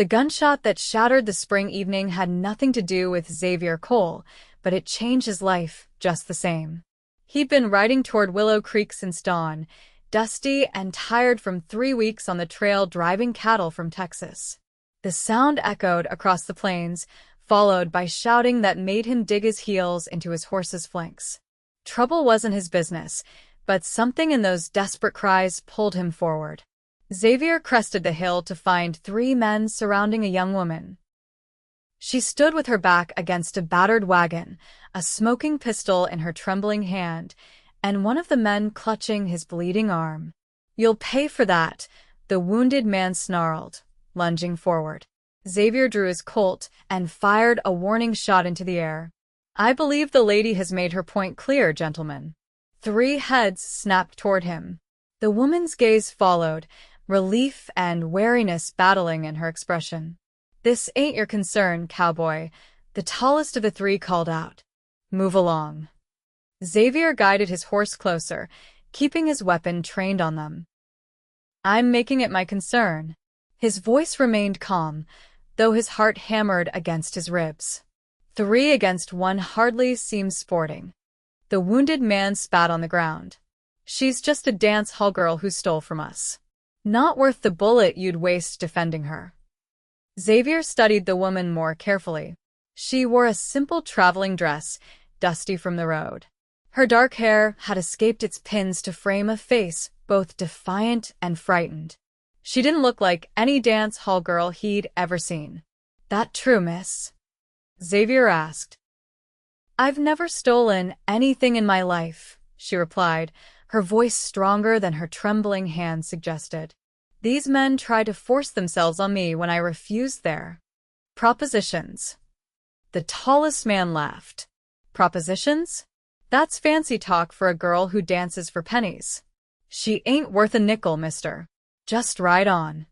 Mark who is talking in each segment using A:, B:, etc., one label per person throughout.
A: The gunshot that shattered the spring evening had nothing to do with Xavier Cole, but it changed his life just the same. He'd been riding toward Willow Creek since dawn, dusty and tired from 3 weeks on the trail driving cattle from Texas. The sound echoed across the plains, followed by shouting that made him dig his heels into his horse's flanks. Trouble wasn't his business, but something in those desperate cries pulled him forward. Xavier crested the hill to find 3 men surrounding a young woman. She stood with her back against a battered wagon, a smoking pistol in her trembling hand, and one of the men clutching his bleeding arm. "You'll pay for that," the wounded man snarled, lunging forward. Xavier drew his Colt and fired a warning shot into the air. "I believe the lady has made her point clear, gentlemen." 3 heads snapped toward him. The woman's gaze followed, relief and wariness battling in her expression. "This ain't your concern, cowboy," the tallest of the 3 called out. "Move along." Xavier guided his horse closer, keeping his weapon trained on them. "I'm making it my concern." His voice remained calm, though his heart hammered against his ribs. 3 against 1 hardly seemed sporting. The wounded man spat on the ground. "She's just a dance hall girl who stole from us. Not worth the bullet you'd waste defending her." Xavier studied the woman more carefully. She wore a simple traveling dress, dusty from the road. Her dark hair had escaped its pins to frame a face both defiant and frightened. She didn't look like any dance hall girl he'd ever seen. "That true, miss?" Xavier asked. "I've never stolen anything in my life," she replied, her voice stronger than her trembling hand suggested. "These men tried to force themselves on me when I refused their propositions." The tallest man laughed. "Propositions? That's fancy talk for a girl who dances for pennies. She ain't worth a nickel, mister. Just ride on."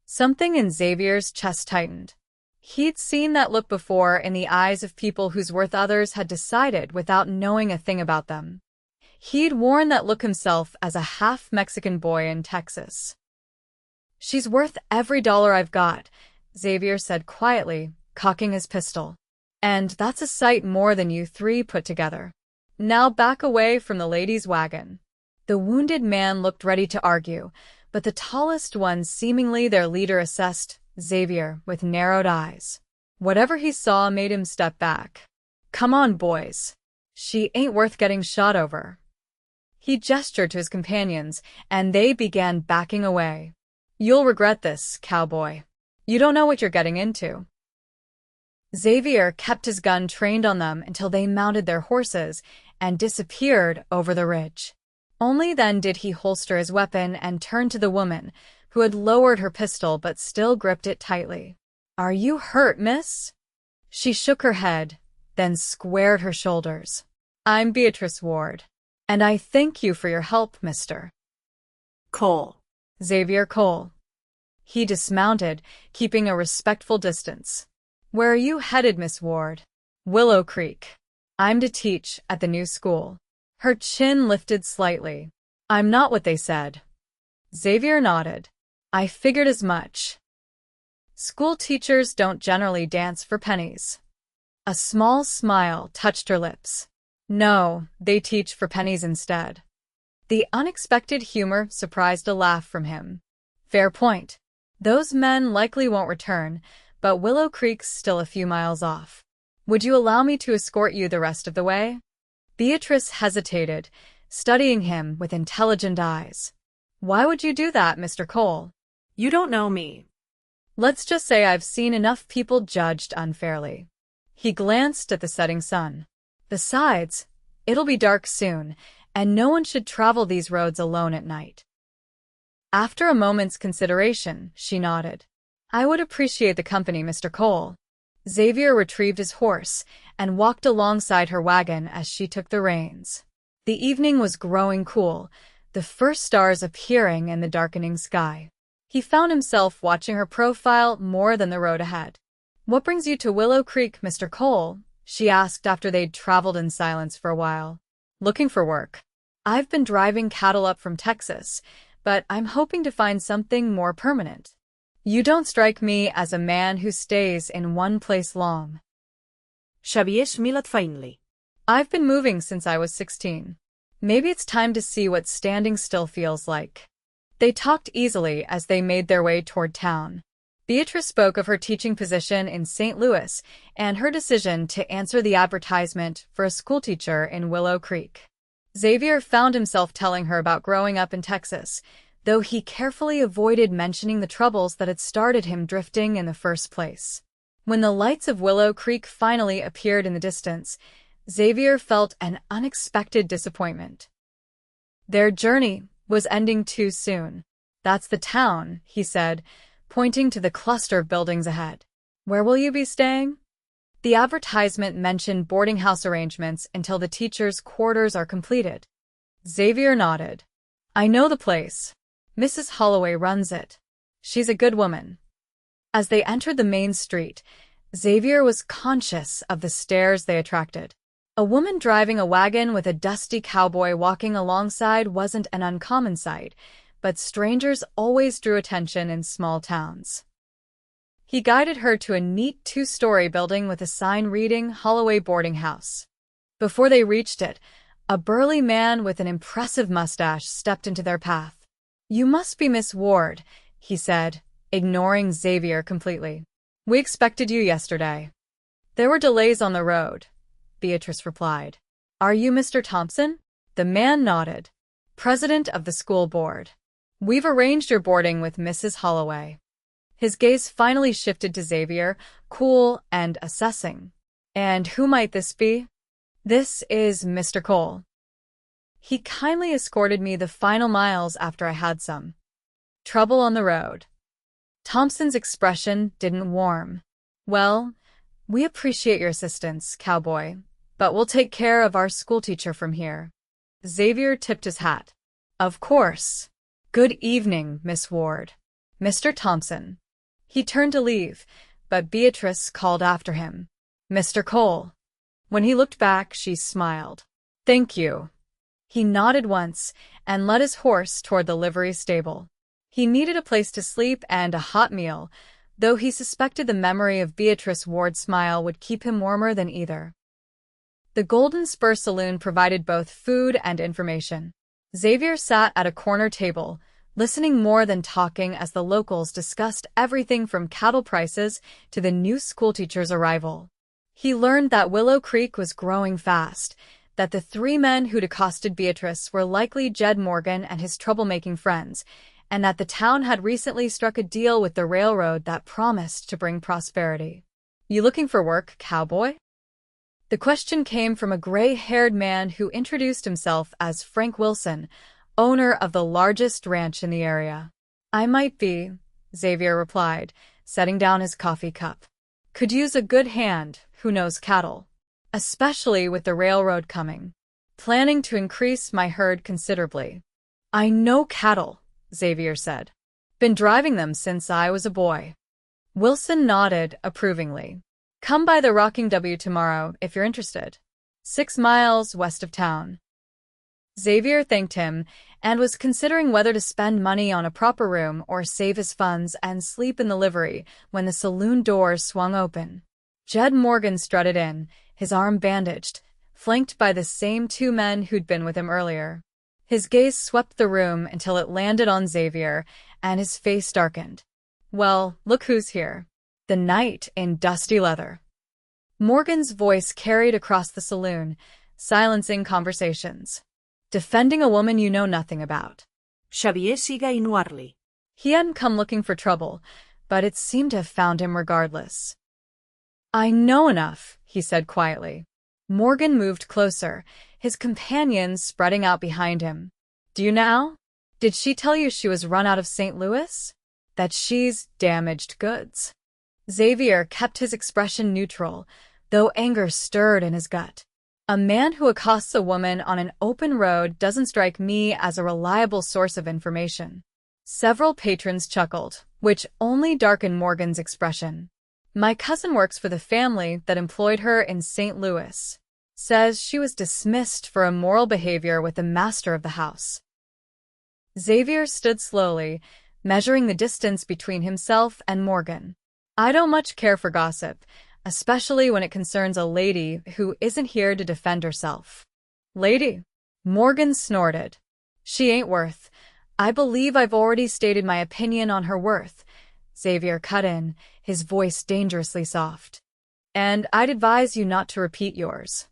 A: Something in Xavier's chest tightened. He'd seen that look before in the eyes of people whose worth others had decided without knowing a thing about them. He'd worn that look himself as a half-Mexican boy in Texas. "She's worth every dollar I've got," Xavier said quietly, cocking his pistol. "And that's a sight more than you 3 put together. Now back away from the lady's wagon." The wounded man looked ready to argue, but the tallest one, seemingly their leader, assessed Xavier with narrowed eyes. Whatever he saw made him step back. "Come on, boys. She ain't worth getting shot over." He gestured to his companions, and they began backing away. "You'll regret this, cowboy. You don't know what you're getting into." Xavier kept his gun trained on them until they mounted their horses and disappeared over the ridge. Only then did he holster his weapon and turn to the woman, who had lowered her pistol but still gripped it tightly. "Are you hurt, miss?" She shook her head, then squared her shoulders. "I'm Beatrice Ward, and I thank you for your help, Mr.
B: Cole."
A: Xavier Cole. He dismounted, keeping a respectful distance. "Where are you headed, Miss Ward?" "Willow Creek. I'm to teach at the new school." Her chin lifted slightly. "I'm not what they said." Xavier nodded. "I figured as much. School teachers don't generally dance for pennies." A small smile touched her lips. "No, they teach for pennies instead." The unexpected humor surprised a laugh from him. "Fair point. Those men likely won't return, but Willow Creek's still a few miles off. Would you allow me to escort you the rest of the way?" Beatrice hesitated, studying him with intelligent eyes. "Why would you do that, Mr. Cole?"
B: "You don't know me."
A: "Let's just say I've seen enough people judged unfairly." He glanced at the setting sun. "Besides, it'll be dark soon, and no one should travel these roads alone at night." After a moment's consideration, she nodded. "I would appreciate the company, Mr. Cole." Xavier retrieved his horse and walked alongside her wagon as she took the reins. The evening was growing cool, the first stars appearing in the darkening sky. He found himself watching her profile more than the road ahead. "What brings you to Willow Creek, Mr. Cole?" she asked after they'd traveled in silence for a while. "Looking for work. I've been driving cattle up from Texas, but I'm hoping to find something more permanent." You don't strike me as a man who stays in one place long.
B: Xavier smiled faintly.
A: I've been moving since I was 16. Maybe it's time to see what standing still feels like. They talked easily as they made their way toward town. Beatrice spoke of her teaching position in St. Louis and her decision to answer the advertisement for a schoolteacher in Willow Creek. Xavier found himself telling her about growing up in Texas, though he carefully avoided mentioning the troubles that had started him drifting in the first place. When the lights of Willow Creek finally appeared in the distance, Xavier felt an unexpected disappointment. Their journey was ending too soon. That's the town, he said, pointing to the cluster of buildings ahead. Where will you be staying? The advertisement mentioned boarding house arrangements until the teachers' quarters are completed. Xavier nodded. I know the place. Mrs. Holloway runs it. She's a good woman. As they entered the main street, Xavier was conscious of the stares they attracted. A woman driving a wagon with a dusty cowboy walking alongside wasn't an uncommon sight, but strangers always drew attention in small towns. He guided her to a neat two-story building with a sign reading Holloway Boarding House. Before they reached it, a burly man with an impressive mustache stepped into their path. You must be Miss Ward, he said, ignoring Xavier completely. We expected you yesterday. There were delays on the road, Beatrice replied. Are you Mr. Thompson? The man nodded. President of the school board. We've arranged your boarding with Mrs. Holloway. His gaze finally shifted to Xavier, cool and assessing. And who might this be? This is Mr. Cole. He kindly escorted me the final miles after I had some trouble on the road. Thompson's expression didn't warm. Well, we appreciate your assistance, Cowboy, but we'll take care of our schoolteacher from here. Xavier tipped his hat. Of course. Good evening, Miss Ward. Mr. Thompson. He turned to leave, but Beatrice called after him. Mr. Cole. When he looked back, she smiled. Thank you. He nodded once and led his horse toward the livery stable. He needed a place to sleep and a hot meal, though he suspected the memory of Beatrice Ward's smile would keep him warmer than either. The Golden Spur Saloon provided both food and information. Xavier sat at a corner table, listening more than talking as the locals discussed everything from cattle prices to the new schoolteacher's arrival. He learned that Willow Creek was growing fast, that the three men who'd accosted Beatrice were likely Jed Morgan and his troublemaking friends, and that the town had recently struck a deal with the railroad that promised to bring prosperity. You looking for work, Cowboy? The question came from a gray-haired man who introduced himself as Frank Wilson, owner of the largest ranch in the area. I might be, Xavier replied, setting down his coffee cup. Could use a good hand who knows cattle, especially with the railroad coming. Planning to increase my herd considerably. I know cattle, Xavier said. Been driving them since I was a boy. Wilson nodded approvingly. Come by the Rocking W tomorrow if you're interested. 6 miles west of town. Xavier thanked him and was considering whether to spend money on a proper room or save his funds and sleep in the livery when the saloon doors swung open. Jed Morgan strutted in, his arm bandaged, flanked by the same 2 men who'd been with him earlier. His gaze swept the room until it landed on Xavier, and his face darkened. Well, look who's here. The knight in dusty leather. Morgan's voice carried across the saloon, silencing conversations. Defending a woman you know nothing about.
B: Xavier siga inwardly.
A: He hadn't come looking for trouble, but it seemed to have found him regardless. I know enough, he said quietly. Morgan moved closer, his companions spreading out behind him. Do you now? Did she tell you she was run out of St. Louis? That she's damaged goods? Xavier kept his expression neutral, though anger stirred in his gut. A man who accosts a woman on an open road doesn't strike me as a reliable source of information. Several patrons chuckled, which only darkened Morgan's expression. My cousin works for the family that employed her in St. Louis. Says she was dismissed for immoral behavior with the master of the house. Xavier stood slowly, measuring the distance between himself and Morgan. I don't much care for gossip, especially when it concerns a lady who isn't here to defend herself. Lady? Morgan snorted. She ain't worth. I believe I've already stated my opinion on her worth. Xavier cut in, his voice dangerously soft. And I'd advise you not to repeat yours.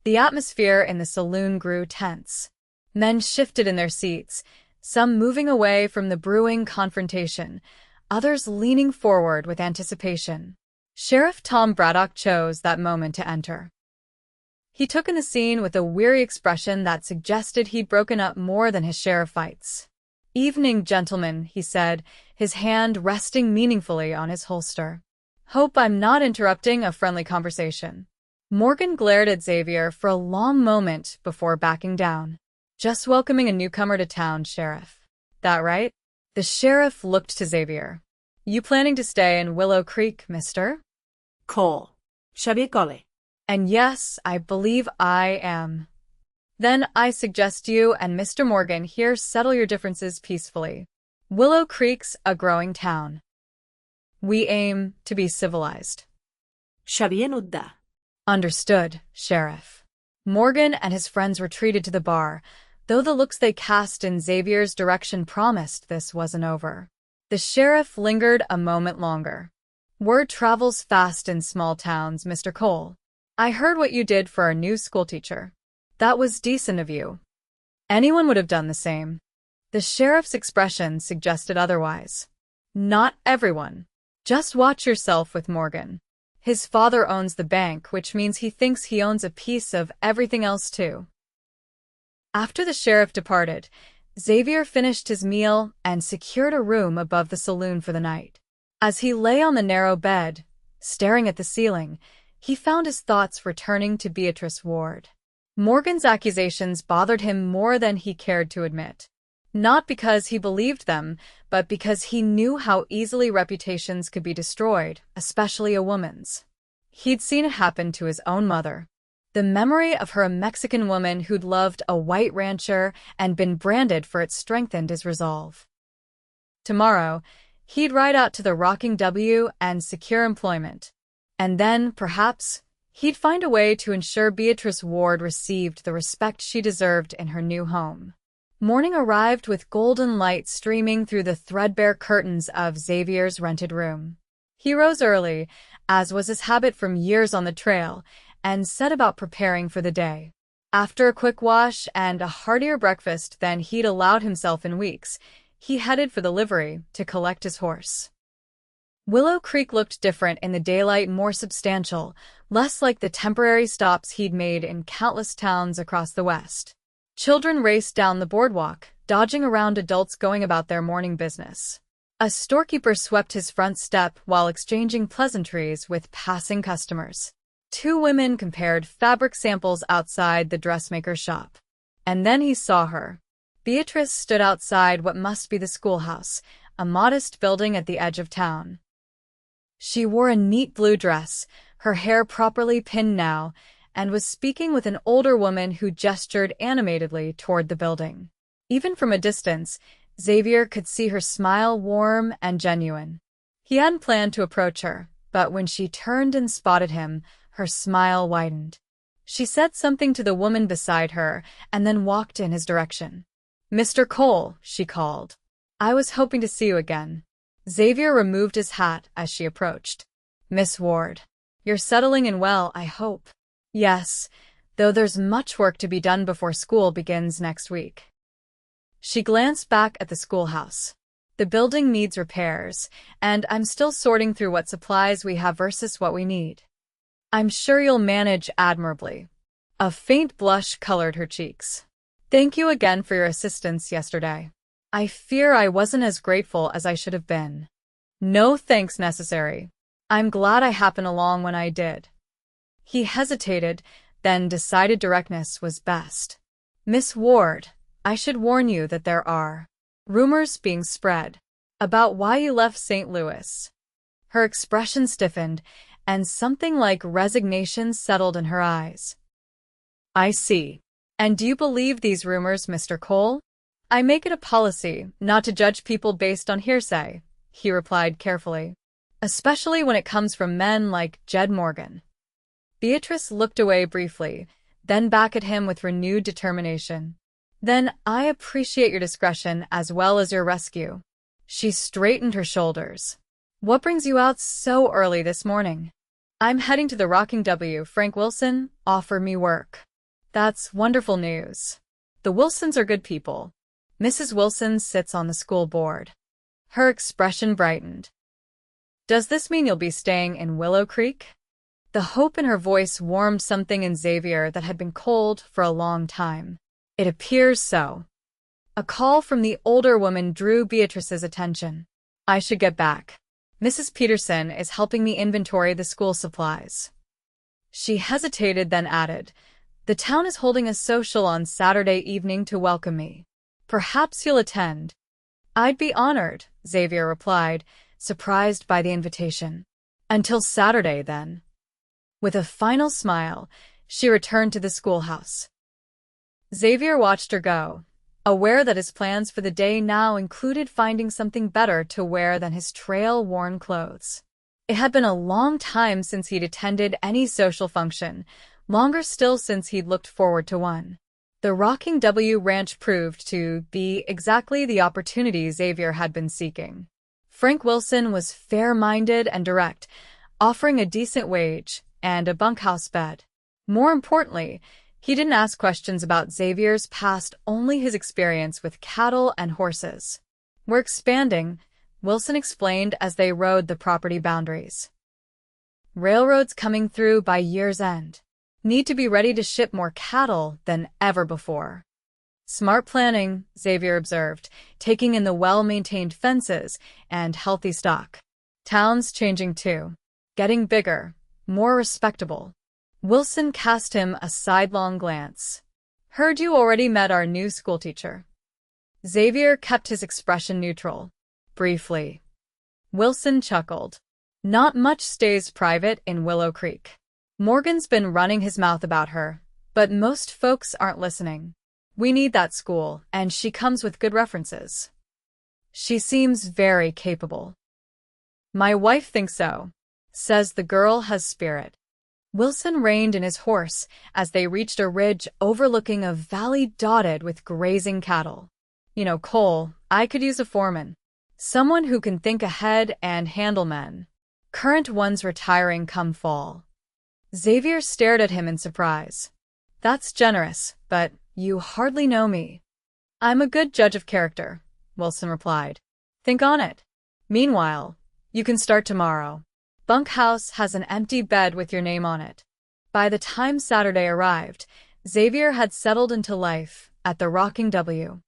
A: The atmosphere in the saloon grew tense. Men shifted in their seats, some moving away from the brewing confrontation, others leaning forward with anticipation. Sheriff Tom Braddock chose that moment to enter. He took in the scene with a weary expression that suggested he'd broken up more than his share of fights. "Evening, gentlemen," he said, his hand resting meaningfully on his holster. "Hope I'm not interrupting a friendly conversation." Morgan glared at Xavier for a long moment before backing down. "Just welcoming a newcomer to town, Sheriff. That right?" The sheriff looked to Xavier. "You planning to stay in Willow Creek, mister?"
B: Cole. Xavier Cole.
A: "And yes, I believe I am." "Then I suggest you and Mr. Morgan here settle your differences peacefully. Willow Creek's a growing town. We aim to be civilized."
B: Xavier nodda.
A: "Understood, Sheriff." Morgan and his friends retreated to the bar, though the looks they cast in Xavier's direction promised this wasn't over. The sheriff lingered a moment longer. "Word travels fast in small towns, Mr. Cole. I heard what you did for our new schoolteacher. That was decent of you. Anyone would have done the same." The sheriff's expression suggested otherwise. "Not everyone. Just watch yourself with Morgan. His father owns the bank, which means he thinks he owns a piece of everything else too." After the sheriff departed, Xavier finished his meal and secured a room above the saloon for the night. As he lay on the narrow bed, staring at the ceiling, he found his thoughts returning to Beatrice Ward. Morgan's accusations bothered him more than he cared to admit. Not because he believed them, but because he knew how easily reputations could be destroyed, especially a woman's. He'd seen it happen to his own mother. The memory of her Mexican woman who'd loved a white rancher and been branded for it strengthened his resolve. Tomorrow, he'd ride out to the Rocking W and secure employment. And then, perhaps, he'd find a way to ensure Beatrice Ward received the respect she deserved in her new home. Morning arrived with golden light streaming through the threadbare curtains of Xavier's rented room. He rose early, as was his habit from years on the trail, and set about preparing for the day. After a quick wash and a heartier breakfast than he'd allowed himself in weeks, he headed for the livery to collect his horse. Willow Creek looked different in the daylight, more substantial, less like the temporary stops he'd made in countless towns across the West. Children raced down the boardwalk, dodging around adults going about their morning business. A storekeeper swept his front step while exchanging pleasantries with passing customers. Two women compared fabric samples outside the dressmaker's shop. And then he saw her. Beatrice stood outside what must be the schoolhouse, a modest building at the edge of town. She wore a neat blue dress, her hair properly pinned now, and was speaking with an older woman who gestured animatedly toward the building. Even from a distance, Xavier could see her smile warm and genuine. He hadn't planned to approach her, but when she turned and spotted him, her smile widened. She said something to the woman beside her and then walked in his direction. "Mr. Cole," she called. "I was hoping to see you again." Xavier removed his hat as she approached. "Miss Ward, you're settling in well, I hope." "Yes, though there's much work to be done before school begins next week." She glanced back at the schoolhouse. "The building needs repairs, and I'm still sorting through what supplies we have versus what we need." "I'm sure you'll manage admirably." A faint blush colored her cheeks. "Thank you again for your assistance yesterday. I fear I wasn't as grateful as I should have been." "No thanks necessary. I'm glad I happened along when I did." He hesitated, then decided directness was best. "Miss Ward, I should warn you that there are rumors being spread about why you left St. Louis." Her expression stiffened, and something like resignation settled in her eyes. "I see. And do you believe these rumors, Mr. Cole?" I make it a policy not to judge people based on hearsay, he replied carefully, especially when it comes from men like Jed Morgan. Beatrice looked away briefly, then back at him with renewed determination. Then I appreciate your discretion as well as your rescue. She straightened her shoulders. What brings you out so early this morning? I'm heading to the Rocking W. Frank Wilson offered me work. That's wonderful news. The Wilsons are good people. Mrs. Wilson sits on the school board. Her expression brightened. Does this mean you'll be staying in Willow Creek? The hope in her voice warmed something in Xavier that had been cold for a long time. It appears so. A call from the older woman drew Beatrice's attention. I should get back. Mrs. Peterson is helping me inventory the school supplies. She hesitated, then added, The town is holding a social on Saturday evening to welcome me. Perhaps you'll attend. I'd be honored, Xavier replied, surprised by the invitation. Until Saturday, then. With a final smile, she returned to the schoolhouse. Xavier watched her go, aware that his plans for the day now included finding something better to wear than his trail-worn clothes. It had been a long time since he'd attended any social function, longer still since he'd looked forward to one. The Rocking W Ranch proved to be exactly the opportunity Xavier had been seeking. Frank Wilson was fair-minded and direct, offering a decent wage and a bunkhouse bed. More importantly, he didn't ask questions about Xavier's past, only his experience with cattle and horses. We're expanding, Wilson explained as they rode the property boundaries. Railroads coming through by year's end. Need to be ready to ship more cattle than ever before. Smart planning, Xavier observed, taking in the well-maintained fences and healthy stock. Town's changing too. Getting bigger, more respectable. Wilson cast him a sidelong glance. Heard you already met our new schoolteacher. Xavier kept his expression neutral. Briefly. Wilson chuckled. Not much stays private in Willow Creek. Morgan's been running his mouth about her, but most folks aren't listening. We need that school, and she comes with good references. She seems very capable. My wife thinks so. Says the girl has spirit. Wilson reined in his horse as they reached a ridge overlooking a valley dotted with grazing cattle. You know, Cole, I could use a foreman. Someone who can think ahead and handle men. Current one's retiring come fall. Xavier stared at him in surprise. That's generous, but you hardly know me. I'm a good judge of character, Wilson replied. Think on it. Meanwhile, you can start tomorrow. Bunkhouse has an empty bed with your name on it. By the time Saturday arrived, Xavier had settled into life at the Rocking W.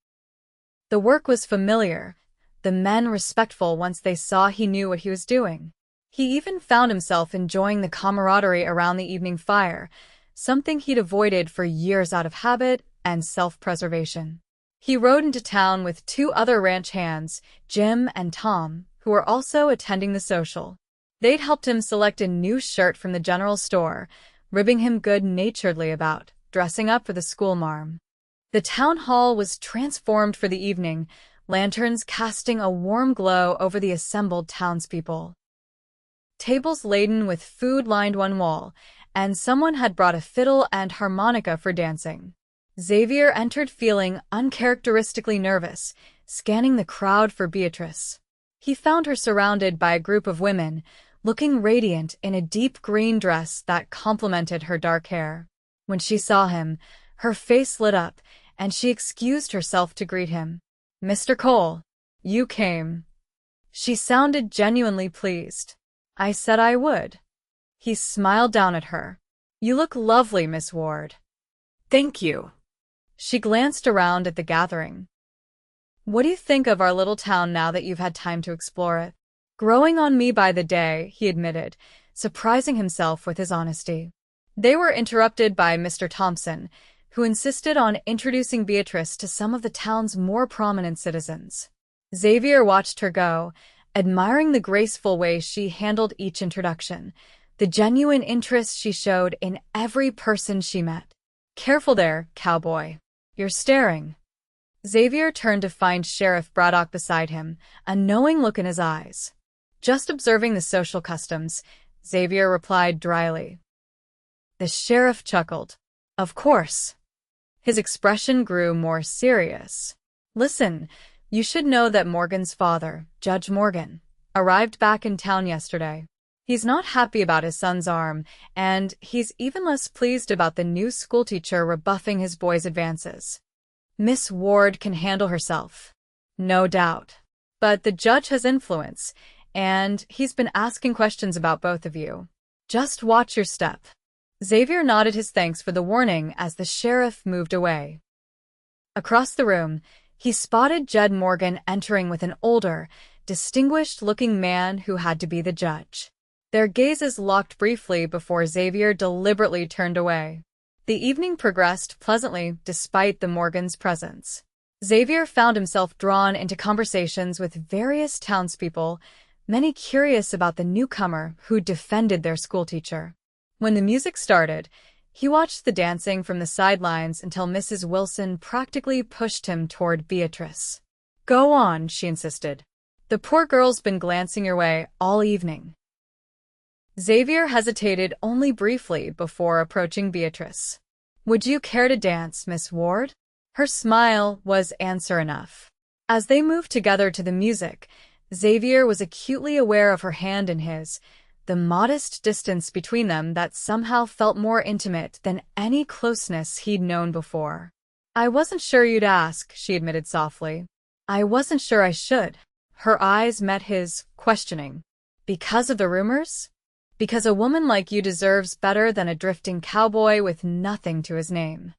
A: The work was familiar, the men respectful once they saw he knew what he was doing. He even found himself enjoying the camaraderie around the evening fire, something he'd avoided for years out of habit and self-preservation. He rode into town with two other ranch hands, Jim and Tom, who were also attending the social. They'd helped him select a new shirt from the general store, ribbing him good-naturedly about dressing up for the schoolmarm. The town hall was transformed for the evening, lanterns casting a warm glow over the assembled townspeople. Tables laden with food lined one wall, and someone had brought a fiddle and harmonica for dancing. Xavier entered feeling uncharacteristically nervous, scanning the crowd for Beatrice. He found her surrounded by a group of women, looking radiant in a deep green dress that complemented her dark hair. When she saw him, her face lit up, and she excused herself to greet him. Mr. Cole, you came. She sounded genuinely pleased. I said I would. He smiled down at her. You look lovely, Miss Ward.
B: Thank you.
A: She glanced around at the gathering. What do you think of our little town now that you've had time to explore it? Growing on me by the day, he admitted, surprising himself with his honesty. They were interrupted by Mr. Thompson, who insisted on introducing Beatrice to some of the town's more prominent citizens. Xavier watched her go, admiring the graceful way she handled each introduction, the genuine interest she showed in every person she met. Careful there, Cowboy. You're staring. Xavier turned to find Sheriff Braddock beside him, a knowing look in his eyes. "Just observing the social customs," Xavier replied dryly. The sheriff chuckled. "Of course." His expression grew more serious. "Listen, you should know that Morgan's father, Judge Morgan, arrived back in town yesterday. He's not happy about his son's arm, and he's even less pleased about the new schoolteacher rebuffing his boy's advances. Miss Ward can handle herself, no doubt. But the judge has influence, and he's been asking questions about both of you. Just watch your step." Xavier nodded his thanks for the warning as the sheriff moved away. Across the room, he spotted Jed Morgan entering with an older, distinguished-looking man who had to be the judge. Their gazes locked briefly before Xavier deliberately turned away. The evening progressed pleasantly despite the Morgans' presence. Xavier found himself drawn into conversations with various townspeople, many curious about the newcomer who defended their schoolteacher. When the music started, he watched the dancing from the sidelines until Mrs. Wilson practically pushed him toward Beatrice. "Go on," she insisted. "The poor girl's been glancing your way all evening." Xavier hesitated only briefly before approaching Beatrice. "Would you care to dance, Miss Ward?" Her smile was answer enough. As they moved together to the music, Xavier was acutely aware of her hand in his, the modest distance between them that somehow felt more intimate than any closeness he'd known before. "I wasn't sure you'd ask," she admitted softly. "I wasn't sure I should." Her eyes met his, questioning. "Because of the rumors? Because a woman like you deserves better than a drifting cowboy with nothing to his name."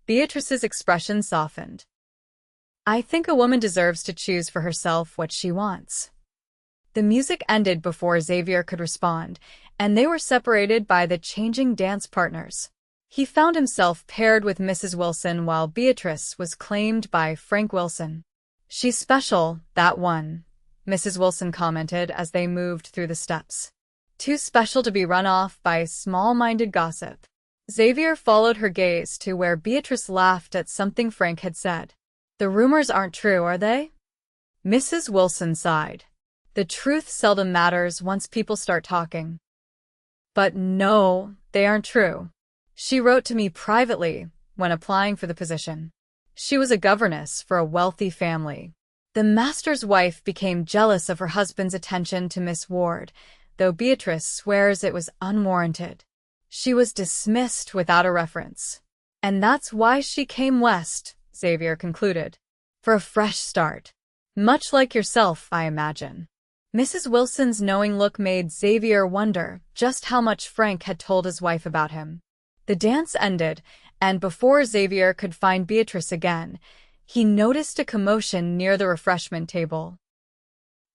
A: Beatrice's expression softened. "I think a woman deserves to choose for herself what she wants." The music ended before Xavier could respond, and they were separated by the changing dance partners. He found himself paired with Mrs. Wilson while Beatrice was claimed by Frank Wilson. "She's special, that one," Mrs. Wilson commented as they moved through the steps. "Too special to be run off by small-minded gossip." Xavier followed her gaze to where Beatrice laughed at something Frank had said. "The rumors aren't true, are they?" Mrs. Wilson sighed. "The truth seldom matters once people start talking." "But no, they aren't true. She wrote to me privately when applying for the position. She was a governess for a wealthy family. The master's wife became jealous of her husband's attention to Miss Ward, though Beatrice swears it was unwarranted. She was dismissed without a reference. And that's why she came west," Xavier concluded. "For a fresh start. Much like yourself, I imagine." Mrs. Wilson's knowing look made Xavier wonder just how much Frank had told his wife about him. The dance ended, and before Xavier could find Beatrice again, he noticed a commotion near the refreshment table.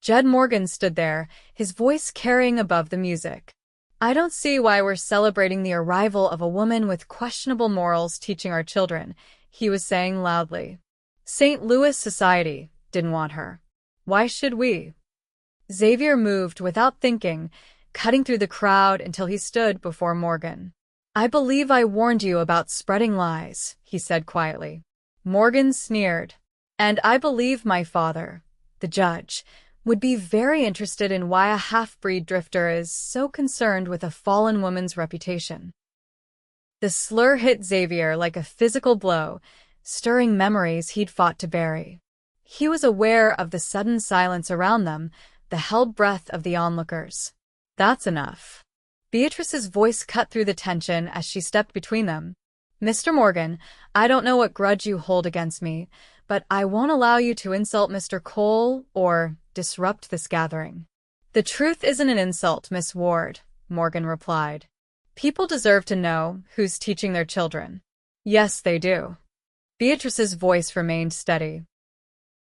A: Jed Morgan stood there, his voice carrying above the music. "I don't see why we're celebrating the arrival of a woman with questionable morals teaching our children," he was saying loudly. "St. Louis society didn't want her. Why should we?" Xavier moved without thinking, cutting through the crowd until he stood before Morgan. "I believe I warned you about spreading lies," he said quietly. Morgan sneered. "And I believe my father, the judge, would be very interested in why a half-breed drifter is so concerned with a fallen woman's reputation." The slur hit Xavier like a physical blow, stirring memories he'd fought to bury. He was aware of the sudden silence around them, the held breath of the onlookers. "That's enough." Beatrice's voice cut through the tension as she stepped between them. "Mr. Morgan, I don't know what grudge you hold against me, but I won't allow you to insult Mr. Cole or disrupt this gathering." "The truth isn't an insult, Miss Ward," Morgan replied. "People deserve to know who's teaching their children." "Yes, they do." Beatrice's voice remained steady.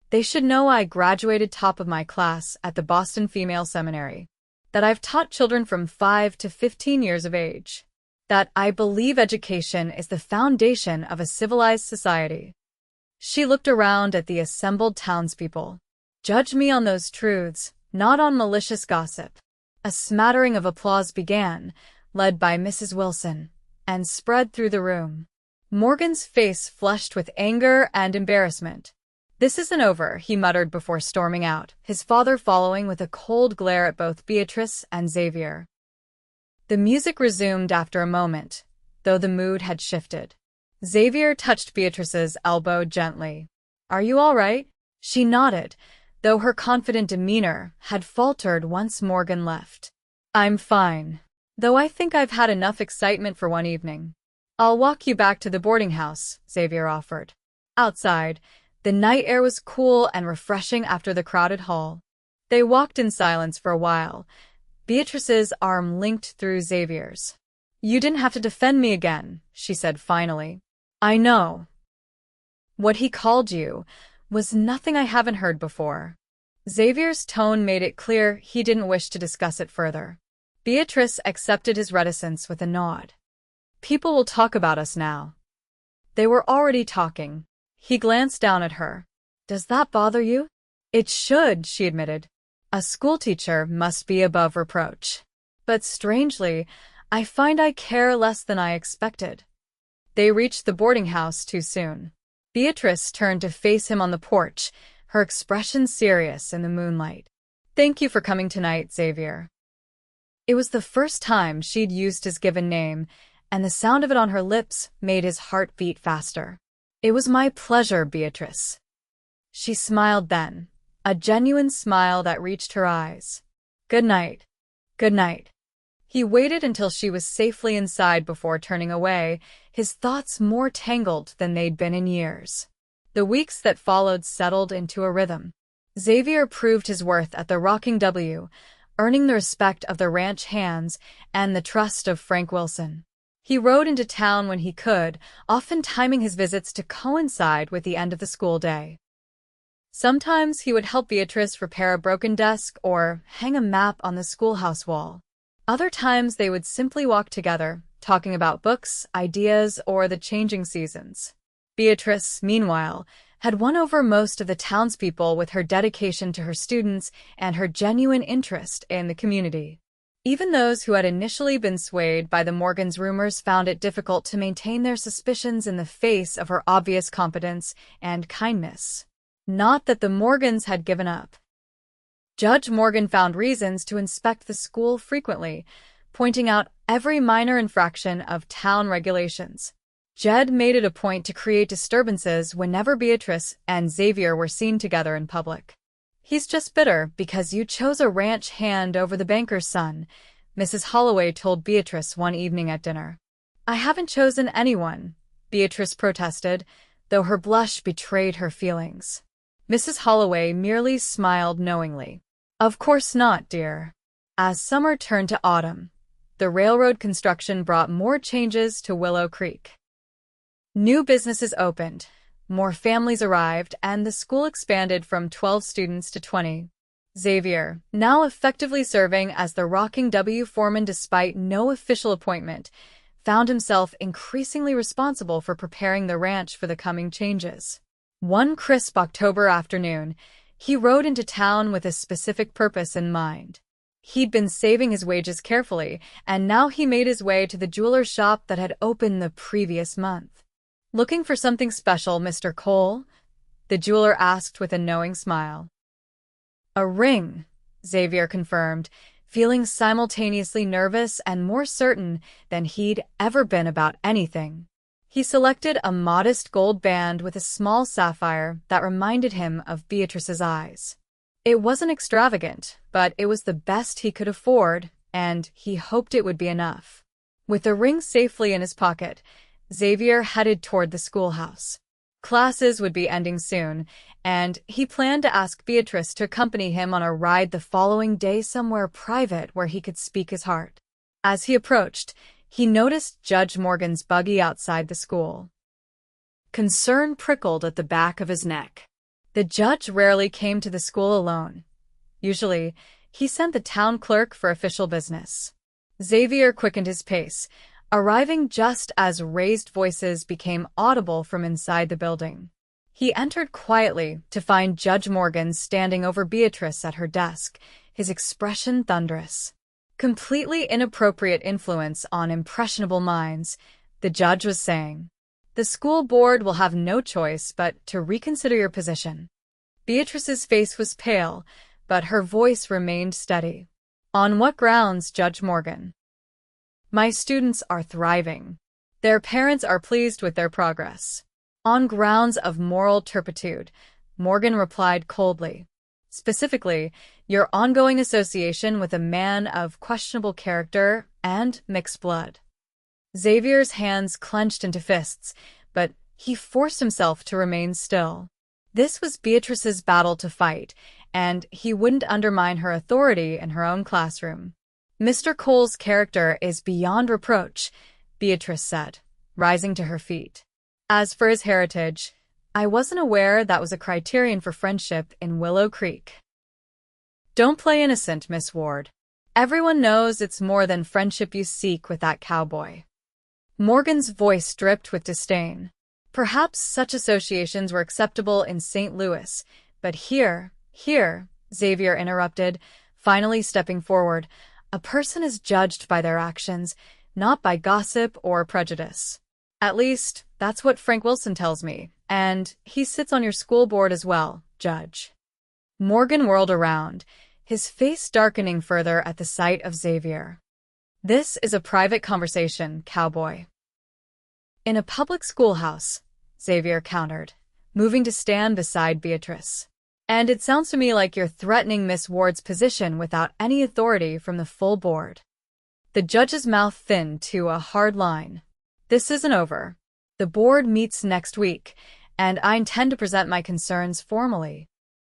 A: "They should know I graduated top of my class at the Boston Female Seminary, that I've taught children from 5 to 15 years of age, that I believe education is the foundation of a civilized society." She looked around at the assembled townspeople. "Judge me on those truths, not on malicious gossip." A smattering of applause began, led by Mrs. Wilson, and spread through the room. Morgan's face flushed with anger and embarrassment. "This isn't over," he muttered before storming out, his father following with a cold glare at both Beatrice and Xavier. The music resumed after a moment, though the mood had shifted. Xavier touched Beatrice's elbow gently. "Are you all right?" She nodded, though her confident demeanor had faltered once Morgan left. "I'm fine, though I think I've had enough excitement for one evening." "I'll walk you back to the boarding house," Xavier offered. Outside, the night air was cool and refreshing after the crowded hall. They walked in silence for a while, Beatrice's arm linked through Xavier's. "You didn't have to defend me again," she said finally. "I know. What he called you was nothing I haven't heard before." Xavier's tone made it clear he didn't wish to discuss it further. Beatrice accepted his reticence with a nod. "People will talk about us now." They were already talking. He glanced down at her. "Does that bother you?" "It should," she admitted. "A schoolteacher must be above reproach. But strangely, I find I care less than I expected." They reached the boarding house too soon. Beatrice turned to face him on the porch, her expression serious in the moonlight. "Thank you for coming tonight, Xavier." It was the first time she'd used his given name, and the sound of it on her lips made his heart beat faster. "It was my pleasure, Beatrice." She smiled then, a genuine smile that reached her eyes. "Good night." "Good night." He waited until she was safely inside before turning away, his thoughts more tangled than they'd been in years. The weeks that followed settled into a rhythm. Xavier proved his worth at the Rocking W, earning the respect of the ranch hands and the trust of Frank Wilson. He rode into town when he could, often timing his visits to coincide with the end of the school day. Sometimes he would help Beatrice repair a broken desk or hang a map on the schoolhouse wall. Other times they would simply walk together, talking about books, ideas, or the changing seasons. Beatrice, meanwhile, had won over most of the townspeople with her dedication to her students and her genuine interest in the community. Even those who had initially been swayed by the Morgans' rumors found it difficult to maintain their suspicions in the face of her obvious competence and kindness. Not that the Morgans had given up. Judge Morgan found reasons to inspect the school frequently, pointing out every minor infraction of town regulations. Jed made it a point to create disturbances whenever Beatrice and Xavier were seen together in public. "He's just bitter because you chose a ranch hand over the banker's son," Mrs. Holloway told Beatrice one evening at dinner. "I haven't chosen anyone," Beatrice protested, though her blush betrayed her feelings. Mrs. Holloway merely smiled knowingly. "Of course not, dear." As summer turned to autumn, the railroad construction brought more changes to Willow Creek. New businesses opened, more families arrived, and the school expanded from 12 students to 20. Xavier, now effectively serving as the Rocking W foreman despite no official appointment, found himself increasingly responsible for preparing the ranch for the coming changes. One crisp October afternoon, he rode into town with a specific purpose in mind. He'd been saving his wages carefully, and now he made his way to the jeweler's shop that had opened the previous month. "Looking for something special, Mr. Cole?" the jeweler asked with a knowing smile. "A ring," Xavier confirmed, feeling simultaneously nervous and more certain than he'd ever been about anything. He selected a modest gold band with a small sapphire that reminded him of Beatrice's eyes. It wasn't extravagant, but it was the best he could afford, and he hoped it would be enough. With the ring safely in his pocket, Xavier headed toward the schoolhouse. Classes would be ending soon, and he planned to ask Beatrice to accompany him on a ride the following day somewhere private where he could speak his heart. As he approached, he noticed Judge Morgan's buggy outside the school. Concern prickled at the back of his neck. The judge rarely came to the school alone. Usually, he sent the town clerk for official business. Xavier quickened his pace, arriving just as raised voices became audible from inside the building. He entered quietly to find Judge Morgan standing over Beatrice at her desk, his expression thunderous. "Completely inappropriate influence on impressionable minds," the judge was saying. The school board will have no choice but to reconsider your position. Beatrice's face was pale, but her voice remained steady. On what grounds, Judge Morgan? My students are thriving. Their parents are pleased with their progress. On grounds of moral turpitude, Morgan replied coldly. Specifically, your ongoing association with a man of questionable character and mixed blood. Xavier's hands clenched into fists, but he forced himself to remain still. This was Beatrice's battle to fight, and he wouldn't undermine her authority in her own classroom. Mr. Cole's character is beyond reproach, Beatrice said, rising to her feet. As for his heritage, I wasn't aware that was a criterion for friendship in Willow Creek. Don't play innocent, Miss Ward. Everyone knows it's more than friendship you seek with that cowboy. Morgan's voice dripped with disdain. Perhaps such associations were acceptable in St. Louis, but here, Xavier interrupted, finally stepping forward, a person is judged by their actions, not by gossip or prejudice. At least, that's what Frank Wilson tells me, and he sits on your school board as well, Judge. Morgan whirled around, his face darkening further at the sight of Xavier. This is a private conversation, Cowboy. In a public schoolhouse, Xavier countered, moving to stand beside Beatrice. And it sounds to me like you're threatening Miss Ward's position without any authority from the full board. The judge's mouth thinned to a hard line. This isn't over. The board meets next week, and I intend to present my concerns formally.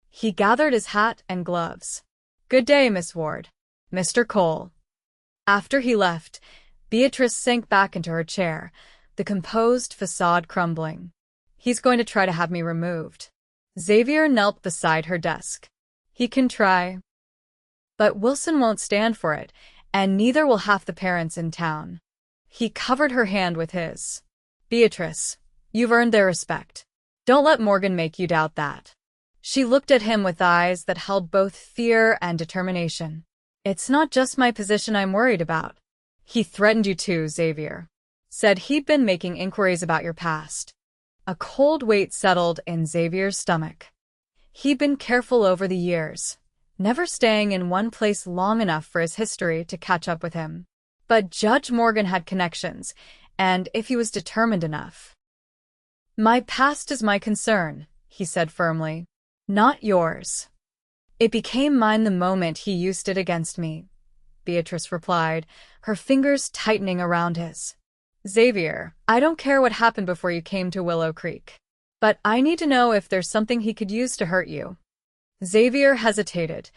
A: He gathered his hat and gloves. Good day, Miss Ward. Mr. Cole. After he left, Beatrice sank back into her chair, the composed facade crumbling. He's going to try to have me removed. Xavier knelt beside her desk. He can try. But Wilson won't stand for it, and neither will half the parents in town. He covered her hand with his. Beatrice, you've earned their respect. Don't let Morgan make you doubt that. She looked at him with eyes that held both fear and determination. It's not just my position I'm worried about. He threatened you too, Xavier. Said he'd been making inquiries about your past. A cold weight settled in Xavier's stomach. He'd been careful over the years, never staying in one place long enough for his history to catch up with him. But Judge Morgan had connections, and if he was determined enough. My past is my concern, he said firmly. Not yours. It became mine the moment he used it against me, Beatrice replied, her fingers tightening around his. Xavier, I don't care what happened before you came to Willow Creek. But I need to know if there's something he could use to hurt you. Xavier hesitated,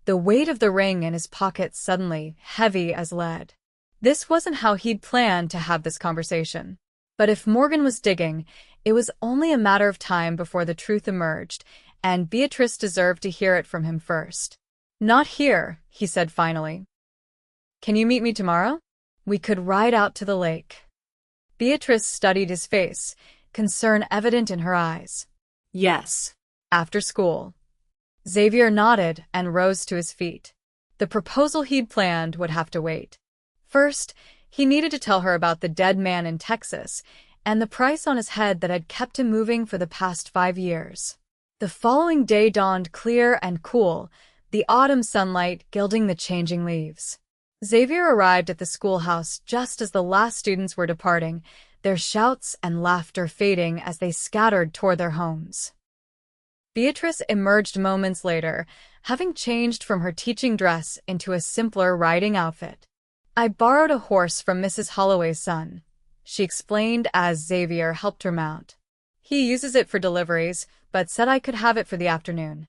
A: the weight of the ring in his pocket suddenly heavy as lead. This wasn't how he'd planned to have this conversation. But if Morgan was digging, it was only a matter of time before the truth emerged, and Beatrice deserved to hear it from him first. Not here, he said finally. Can you meet me tomorrow? We could ride out to the lake. Beatrice studied his face, concern evident in her eyes. Yes. After school. Xavier nodded and rose to his feet. The proposal he'd planned would have to wait. First, he needed to tell her about the dead man in Texas and the price on his head that had kept him moving for the past 5 years. The following day dawned clear and cool, the autumn sunlight gilding the changing leaves. Xavier arrived at the schoolhouse just as the last students were departing, their shouts and laughter fading as they scattered toward their homes. Beatrice emerged moments later, having changed from her teaching dress into a simpler riding outfit. I borrowed a horse from Mrs. Holloway's son, she explained as Xavier helped her mount. He uses it for deliveries, but said I could have it for the afternoon.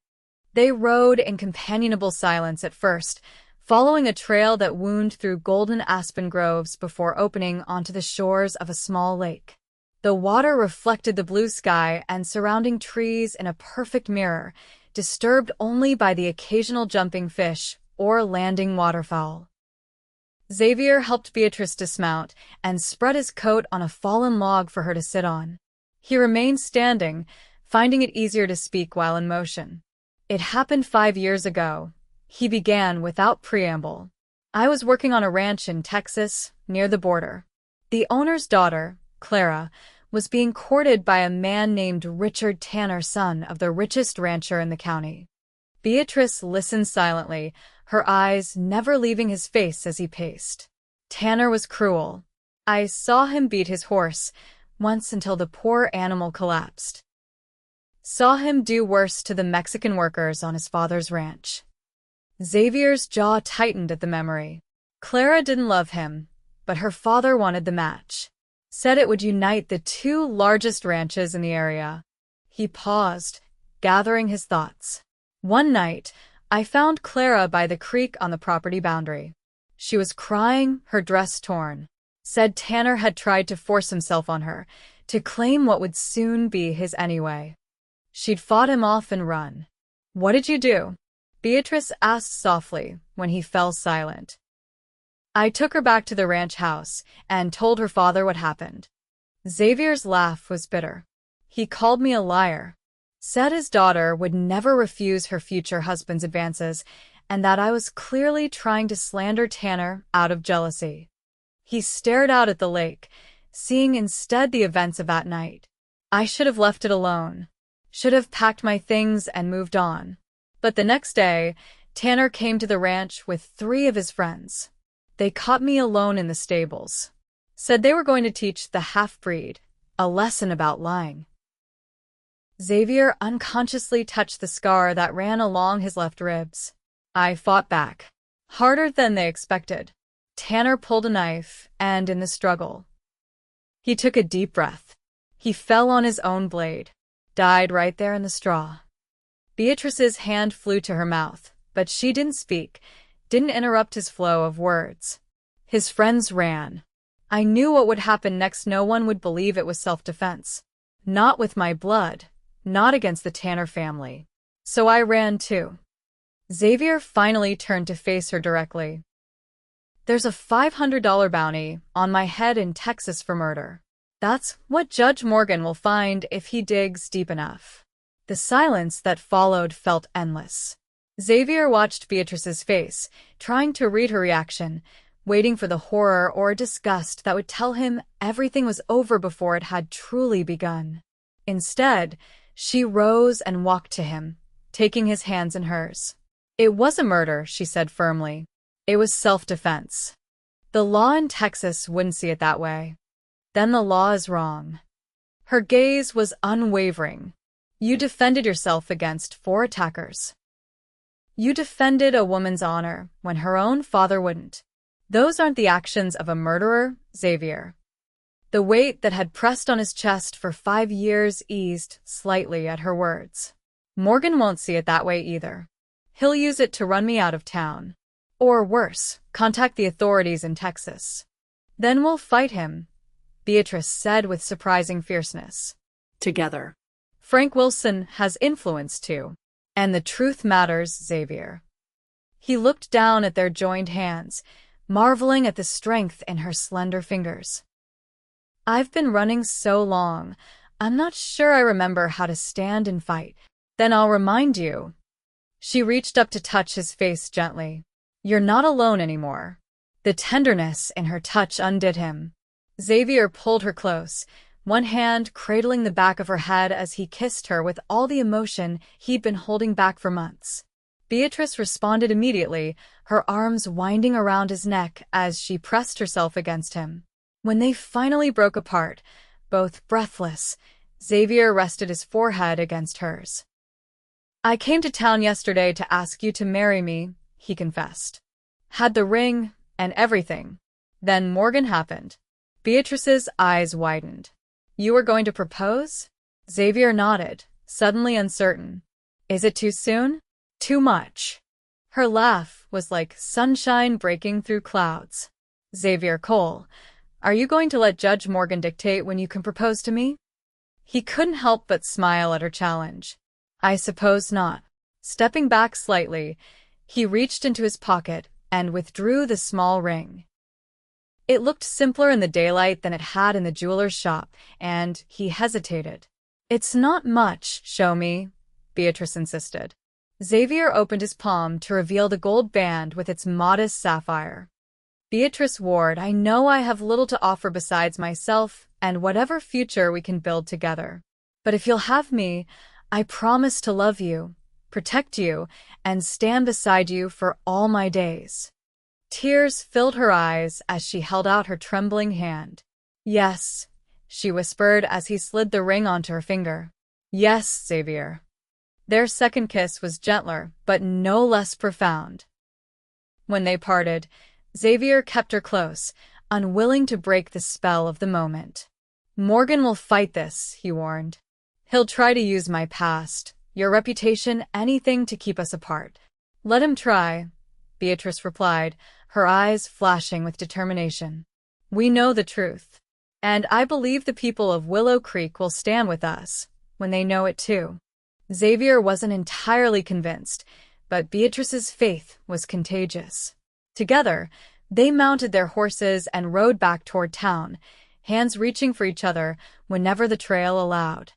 A: They rode in companionable silence at first, following a trail that wound through golden aspen groves before opening onto the shores of a small lake. The water reflected the blue sky and surrounding trees in a perfect mirror, disturbed only by the occasional jumping fish or landing waterfowl. Xavier helped Beatrice dismount and spread his coat on a fallen log for her to sit on. He remained standing, finding it easier to speak while in motion. It happened 5 years ago. He began without preamble. I was working on a ranch in Texas, near the border. The owner's daughter, Clara, was being courted by a man named Richard Tanner, son of the richest rancher in the county. Beatrice listened silently, her eyes never leaving his face as he paced. Tanner was cruel. I saw him beat his horse once until the poor animal collapsed. Saw him do worse to the Mexican workers on his father's ranch. Xavier's jaw tightened at the memory. Clara didn't love him, but her father wanted the match. Said it would unite the two largest ranches in the area. He paused, gathering his thoughts. One night, I found Clara by the creek on the property boundary. She was crying, her dress torn. Said Tanner had tried to force himself on her, to claim what would soon be his anyway. She'd fought him off and run. "What did you do?" Beatrice asked softly when he fell silent. I took her back to the ranch house and told her father what happened. Xavier's laugh was bitter. He called me a liar. Said his daughter would never refuse her future husband's advances and that I was clearly trying to slander Tanner out of jealousy. He stared out at the lake, seeing instead the events of that night. I should have left it alone. Should have packed my things and moved on. But the next day, Tanner came to the ranch with 3 of his friends. They caught me alone in the stables. Said they were going to teach the half-breed a lesson about lying. Xavier unconsciously touched the scar that ran along his left ribs. I fought back, harder than they expected. Tanner pulled a knife, and in the struggle, he took a deep breath. He fell on his own blade, died right there in the straw. Beatrice's hand flew to her mouth, but she didn't speak, didn't interrupt his flow of words. His friends ran. I knew what would happen next. No one would believe it was self-defense. Not with my blood, not against the Tanner family. So I ran too. Xavier finally turned to face her directly. "There's a $500 bounty on my head in Texas for murder. That's what Judge Morgan will find if he digs deep enough." The silence that followed felt endless. Xavier watched Beatrice's face, trying to read her reaction, waiting for the horror or disgust that would tell him everything was over before it had truly begun. Instead, she rose and walked to him, taking his hands in hers. "It was a murder," she said firmly. "It was self-defense. The law in Texas wouldn't see it that way. Then the law is wrong." Her gaze was unwavering. "You defended yourself against 4 attackers. You defended a woman's honor when her own father wouldn't. Those aren't the actions of a murderer, Xavier." The weight that had pressed on his chest for 5 years eased slightly at her words. "Morgan won't see it that way either. He'll use it to run me out of town. Or worse, contact the authorities in Texas. Then we'll fight him," Beatrice said with surprising fierceness.
B: Together.
A: "Frank Wilson has influence too. And the truth matters, Xavier." He looked down at their joined hands, marveling at the strength in her slender fingers. "I've been running so long, I'm not sure I remember how to stand and fight. Then I'll remind you." She reached up to touch his face gently. "You're not alone anymore." The tenderness in her touch undid him. Xavier pulled her close, one hand cradling the back of her head as he kissed her with all the emotion he'd been holding back for months. Beatrice responded immediately, her arms winding around his neck as she pressed herself against him. When they finally broke apart, both breathless, Xavier rested his forehead against hers. "I came to town yesterday to ask you to marry me," he confessed. "Had the ring and everything. Then Morgan happened." Beatrice's eyes widened. "You were going to propose?" Xavier nodded, suddenly uncertain. "Is it too soon?" "Too much." Her laugh was like sunshine breaking through clouds. "Xavier Cole, are you going to let Judge Morgan dictate when you can propose to me?" He couldn't help but smile at her challenge. "I suppose not." Stepping back slightly, he reached into his pocket and withdrew the small ring. It looked simpler in the daylight than it had in the jeweler's shop, and he hesitated. "It's not much, show me," Beatrice insisted. Xavier opened his palm to reveal the gold band with its modest sapphire. "Beatrice Ward, I know I have little to offer besides myself and whatever future we can build together. But if you'll have me, I promise to love you, protect you, and stand beside you for all my days." Tears filled her eyes as she held out her trembling hand. "Yes," she whispered as he slid the ring onto her finger. "Yes, Xavier." Their second kiss was gentler, but no less profound. When they parted, Xavier kept her close, unwilling to break the spell of the moment. "Morgan will fight this," he warned. "He'll try to use my past, your reputation, anything to keep us apart." "Let him try," Beatrice replied, her eyes flashing with determination. "We know the truth. And I believe the people of Willow Creek will stand with us, when they know it too." Xavier wasn't entirely convinced, but Beatrice's faith was contagious. Together, they mounted their horses and rode back toward town, hands reaching for each other whenever the trail allowed.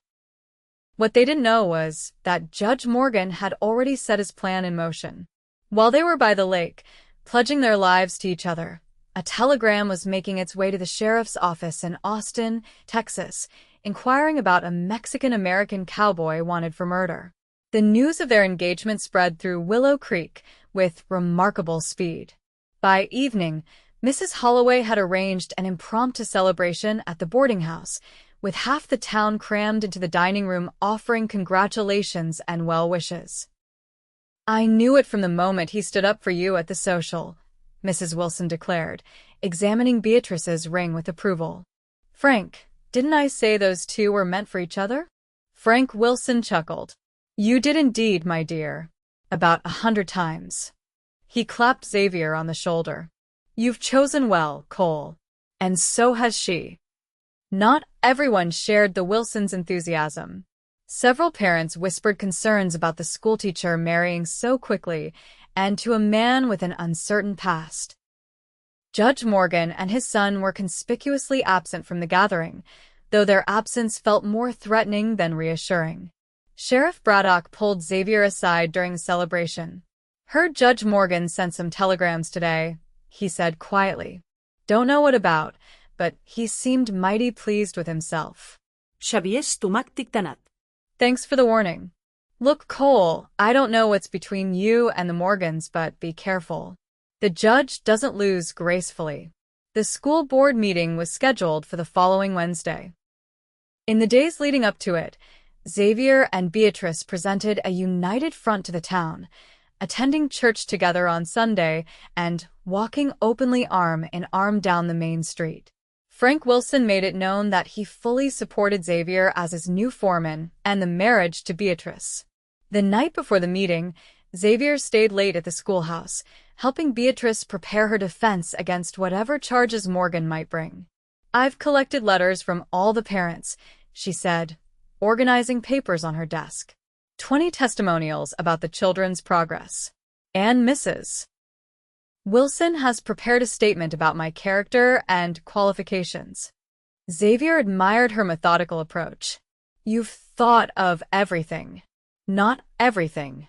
A: What they didn't know was that Judge Morgan had already set his plan in motion. While they were by the lake, pledging their lives to each other, a telegram was making its way to the sheriff's office in Austin, Texas, inquiring about a Mexican-American cowboy wanted for murder. The news of their engagement spread through Willow Creek with remarkable speed. By evening, Mrs. Holloway had arranged an impromptu celebration at the boarding house, with half the town crammed into the dining room offering congratulations and well wishes. "I knew it from the moment he stood up for you at the social," Mrs. Wilson declared, examining Beatrice's ring with approval. "Frank, didn't I say those two were meant for each other?" Frank Wilson chuckled. "You did indeed, my dear. About 100 times. He clapped Xavier on the shoulder. "You've chosen well, Cole. And so has she." Not everyone shared the Wilsons' enthusiasm. Several parents whispered concerns about the schoolteacher marrying so quickly and to a man with an uncertain past. Judge Morgan and his son were conspicuously absent from the gathering, though their absence felt more threatening than reassuring. Sheriff Braddock pulled Xavier aside during the celebration. "Heard Judge Morgan sent some telegrams today," he said quietly. "Don't know what about, but he seemed mighty pleased with himself."
B: Xavier stomach tictanat.
A: "Thanks for the warning. Look, Cole, I don't know what's between you and the Morgans, but be careful. The judge doesn't lose gracefully." The school board meeting was scheduled for the following Wednesday. In the days leading up to it, Xavier and Beatrice presented a united front to the town, attending church together on Sunday and walking openly arm in arm down the main street. Frank Wilson made it known that he fully supported Xavier as his new foreman and the marriage to Beatrice. The night before the meeting, Xavier stayed late at the schoolhouse, helping Beatrice prepare her defense against whatever charges Morgan might bring. "I've collected letters from all the parents," she said, organizing papers on her desk. 20 testimonials about the children's progress. "And Mrs. Wilson has prepared a statement about my character and qualifications." Xavier admired her methodical approach. "You've thought of everything." "Not everything."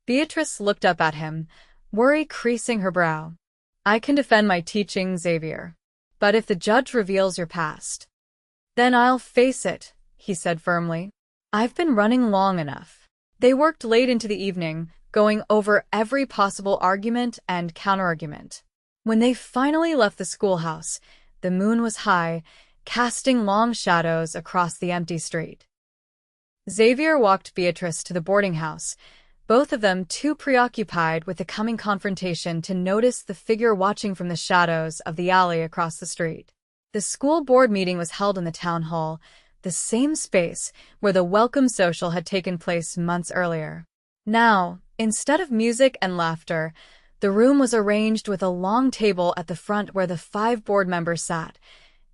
A: Beatrice looked up at him, worry creasing her brow. "I can defend my teaching, Xavier. But if the judge reveals your past, then I'll face it," he said firmly. "I've been running long enough." They worked late into the evening, going over every possible argument and counterargument. When they finally left the schoolhouse, the moon was high, casting long shadows across the empty street. Xavier walked Beatrice to the boarding house, both of them too preoccupied with the coming confrontation to notice the figure watching from the shadows of the alley across the street. The school board meeting was held in the town hall, the same space where the welcome social had taken place months earlier. Now, instead of music and laughter, the room was arranged with a long table at the front where the 5 board members sat: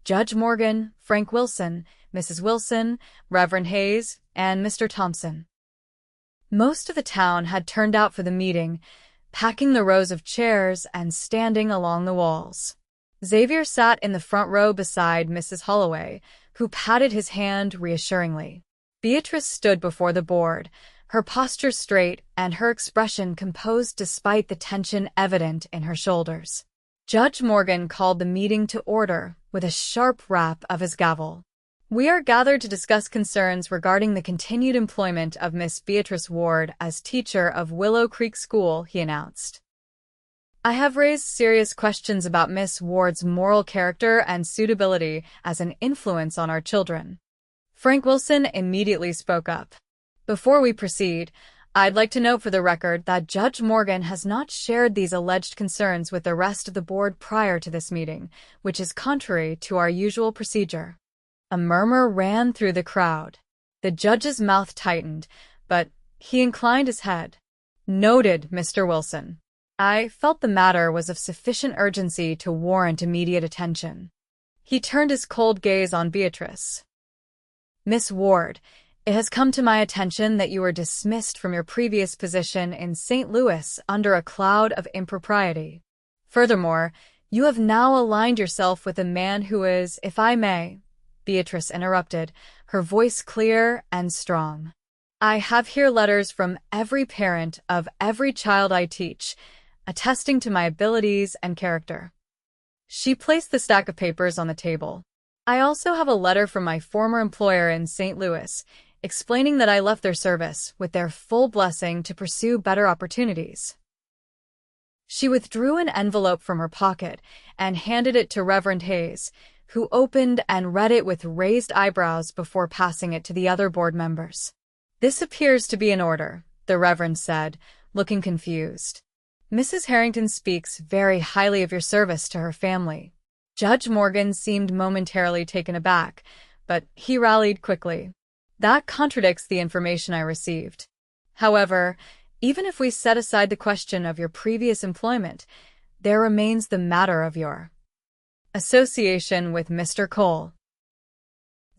A: Judge Morgan, Frank Wilson, Mrs. Wilson, Reverend Hayes, and Mr. Thompson. Most of the town had turned out for the meeting, packing the rows of chairs and standing along the walls. Xavier sat in the front row beside Mrs. Holloway, who patted his hand reassuringly. Beatrice stood before the board, her posture straight and her expression composed despite the tension evident in her shoulders. Judge Morgan called the meeting to order with a sharp rap of his gavel. "We are gathered to discuss concerns regarding the continued employment of Miss Beatrice Ward as teacher of Willow Creek School," he announced. "I have raised serious questions about Miss Ward's moral character and suitability as an influence on our children." Frank Wilson immediately spoke up. "Before we proceed, I'd like to note for the record that Judge Morgan has not shared these alleged concerns with the rest of the board prior to this meeting, which is contrary to our usual procedure." A murmur ran through the crowd. The judge's mouth tightened, but he inclined his head. "Noted, Mr. Wilson. I felt the matter was of sufficient urgency to warrant immediate attention." He turned his cold gaze on Beatrice. "Miss Ward, it has come to my attention that you were dismissed from your previous position in St. Louis under a cloud of impropriety. Furthermore, you have now aligned yourself with a man who is, if I may," Beatrice interrupted, her voice clear and strong. "I have here letters from every parent of every child I teach, attesting to my abilities and character." She placed the stack of papers on the table. "I also have a letter from my former employer in St. Louis, explaining that I left their service with their full blessing to pursue better opportunities." She withdrew an envelope from her pocket and handed it to Reverend Hayes, who opened and read it with raised eyebrows before passing it to the other board members. "This appears to be in order," the Reverend said, looking confused. "Mrs. Harrington speaks very highly of your service to her family." Judge Morgan seemed momentarily taken aback, but he rallied quickly. "That contradicts the information I received. However, even if we set aside the question of your previous employment, there remains the matter of your association with Mr. Cole."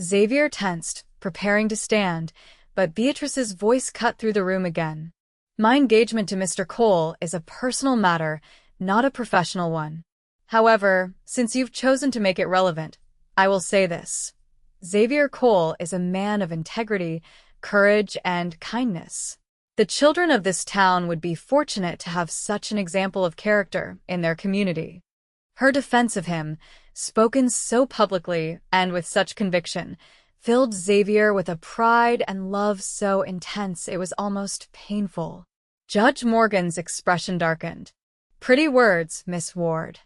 A: Xavier tensed, preparing to stand, but Beatrice's voice cut through the room again. "My engagement to Mr. Cole is a personal matter, not a professional one. However, since you've chosen to make it relevant, I will say this. Xavier Cole is a man of integrity, courage, and kindness. The children of this town would be fortunate to have such an example of character in their community." Her defense of him, spoken so publicly and with such conviction, filled Xavier with a pride and love so intense it was almost painful. Judge Morgan's expression darkened. "Pretty words, Miss Ward.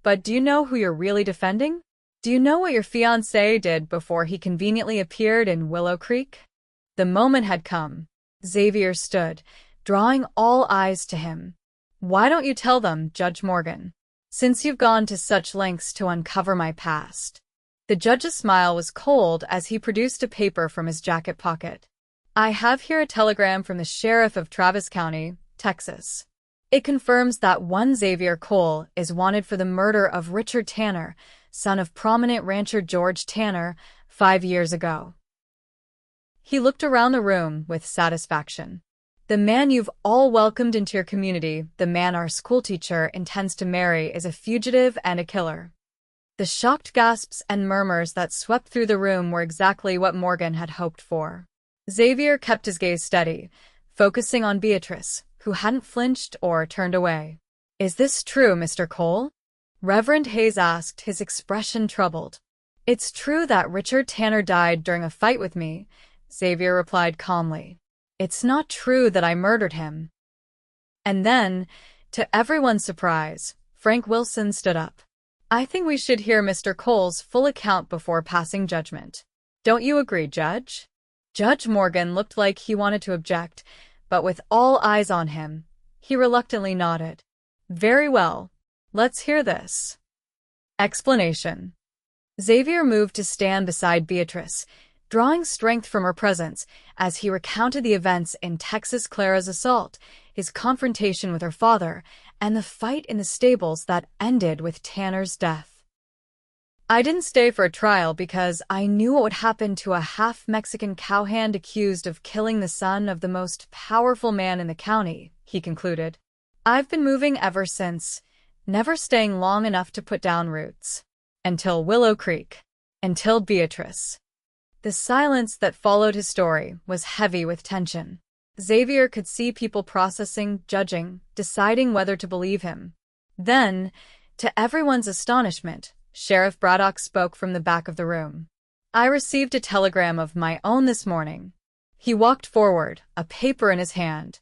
A: But do you know who you're really defending? Do you know what your fiancé did before he conveniently appeared in Willow Creek?" The moment had come. Xavier stood, drawing all eyes to him. "Why don't you tell them, Judge Morgan, since you've gone to such lengths to uncover my past?" The judge's smile was cold as he produced a paper from his jacket pocket. "I have here a telegram from the sheriff of Travis County, Texas. It confirms that one Xavier Cole is wanted for the murder of Richard Tanner, son of prominent rancher George Tanner, 5 years ago." He looked around the room with satisfaction. "The man you've all welcomed into your community, the man our schoolteacher intends to marry, is a fugitive and a killer." The shocked gasps and murmurs that swept through the room were exactly what Morgan had hoped for. Xavier kept his gaze steady, focusing on Beatrice, who hadn't flinched or turned away. "Is this true, Mr. Cole?" Reverend Hayes asked, his expression troubled. "It's true that Richard Tanner died during a fight with me," Xavier replied calmly. "It's not true that I murdered him." And then, to everyone's surprise, Frank Wilson stood up. "I think we should hear Mr. Cole's full account before passing judgment. Don't you agree, Judge?" Judge Morgan looked like he wanted to object, but with all eyes on him, he reluctantly nodded. "Very well. Let's hear this." Explanation. Xavier moved to stand beside Beatrice, drawing strength from her presence as he recounted the events in Texas Clara's assault, his confrontation with her father, and the fight in the stables that ended with Tanner's death. "I didn't stay for a trial because I knew what would happen to a half-Mexican cowhand accused of killing the son of the most powerful man in the county," he concluded. "I've been moving ever since, never staying long enough to put down roots. Until Willow Creek. Until Beatrice." The silence that followed his story was heavy with tension. Xavier could see people processing, judging, deciding whether to believe him. Then, to everyone's astonishment, Sheriff Braddock spoke from the back of the room. "I received a telegram of my own this morning." He walked forward, a paper in his hand.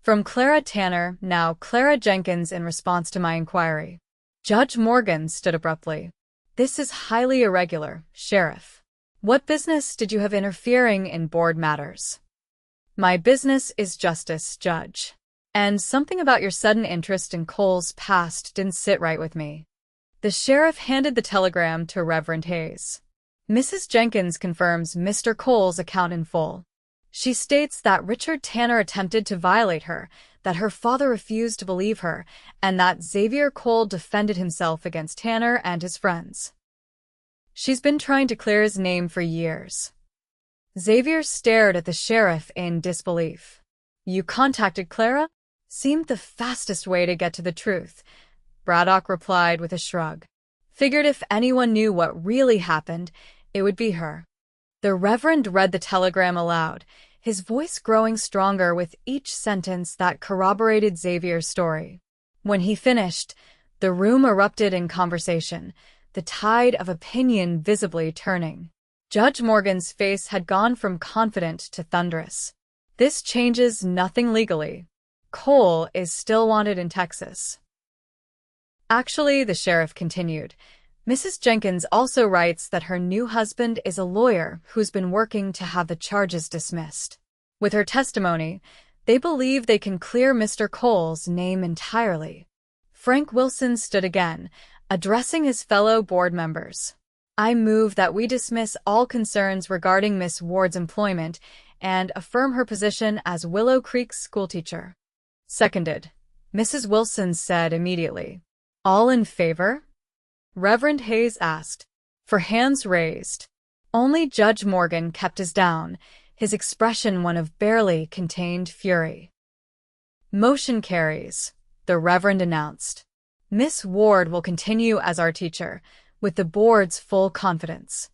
A: "From Clara Tanner, now Clara Jenkins, in response to my inquiry." Judge Morgan stood abruptly. "This is highly irregular, Sheriff. What business did you have interfering in board matters?" "My business is justice, Judge. And something about your sudden interest in Cole's past didn't sit right with me." The sheriff handed the telegram to Reverend Hayes. "Mrs. Jenkins confirms Mr. Cole's account in full. She states that Richard Tanner attempted to violate her, that her father refused to believe her, and that Xavier Cole defended himself against Tanner and his friends. She's been trying to clear his name for years." Xavier stared at the sheriff in disbelief. "You contacted Clara?" "Seemed the fastest way to get to the truth," Braddock replied with a shrug. "Figured if anyone knew what really happened, it would be her." The Reverend read the telegram aloud, his voice growing stronger with each sentence that corroborated Xavier's story. When he finished, the room erupted in conversation, the tide of opinion visibly turning. Judge Morgan's face had gone from confident to thunderous. "This changes nothing legally. Cole is still wanted in Texas." "Actually," the sheriff continued, "Mrs. Jenkins also writes that her new husband is a lawyer who's been working to have the charges dismissed. With her testimony, they believe they can clear Mr. Cole's name entirely." Frank Wilson stood again, addressing his fellow board members. "I move that we dismiss all concerns regarding Miss Ward's employment and affirm her position as Willow Creek's schoolteacher." "Seconded," Mrs. Wilson said immediately. "All in favor?" Reverend Hayes asked. For hands raised. Only Judge Morgan kept his down, his expression one of barely contained fury. "Motion carries," the Reverend announced. "Miss Ward will continue as our teacher, with the board's full confidence."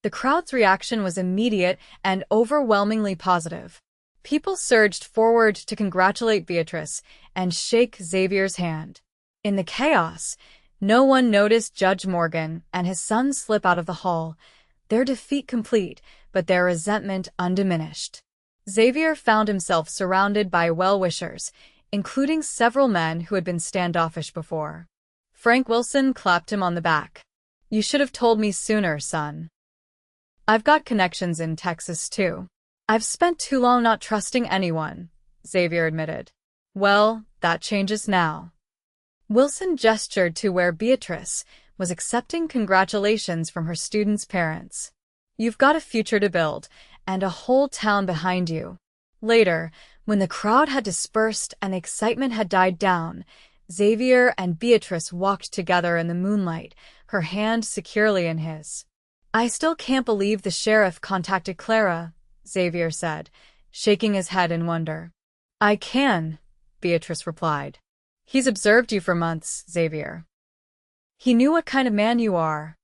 A: The crowd's reaction was immediate and overwhelmingly positive. People surged forward to congratulate Beatrice and shake Xavier's hand. In the chaos, no one noticed Judge Morgan and his son slip out of the hall, their defeat complete, but their resentment undiminished. Xavier found himself surrounded by well-wishers, including several men who had been standoffish before. Frank Wilson clapped him on the back. "You should have told me sooner, son. I've got connections in Texas, too." "I've spent too long not trusting anyone," Xavier admitted. "Well, that changes now." Wilson gestured to where Beatrice was accepting congratulations from her students' parents. "You've got a future to build, and a whole town behind you." Later, when the crowd had dispersed and the excitement had died down, Xavier and Beatrice walked together in the moonlight, her hand securely in his. "I still can't believe the sheriff contacted Clara," Xavier said, shaking his head in wonder. "I can," Beatrice replied. "He's observed you for months, Xavier. He knew what kind of man you are."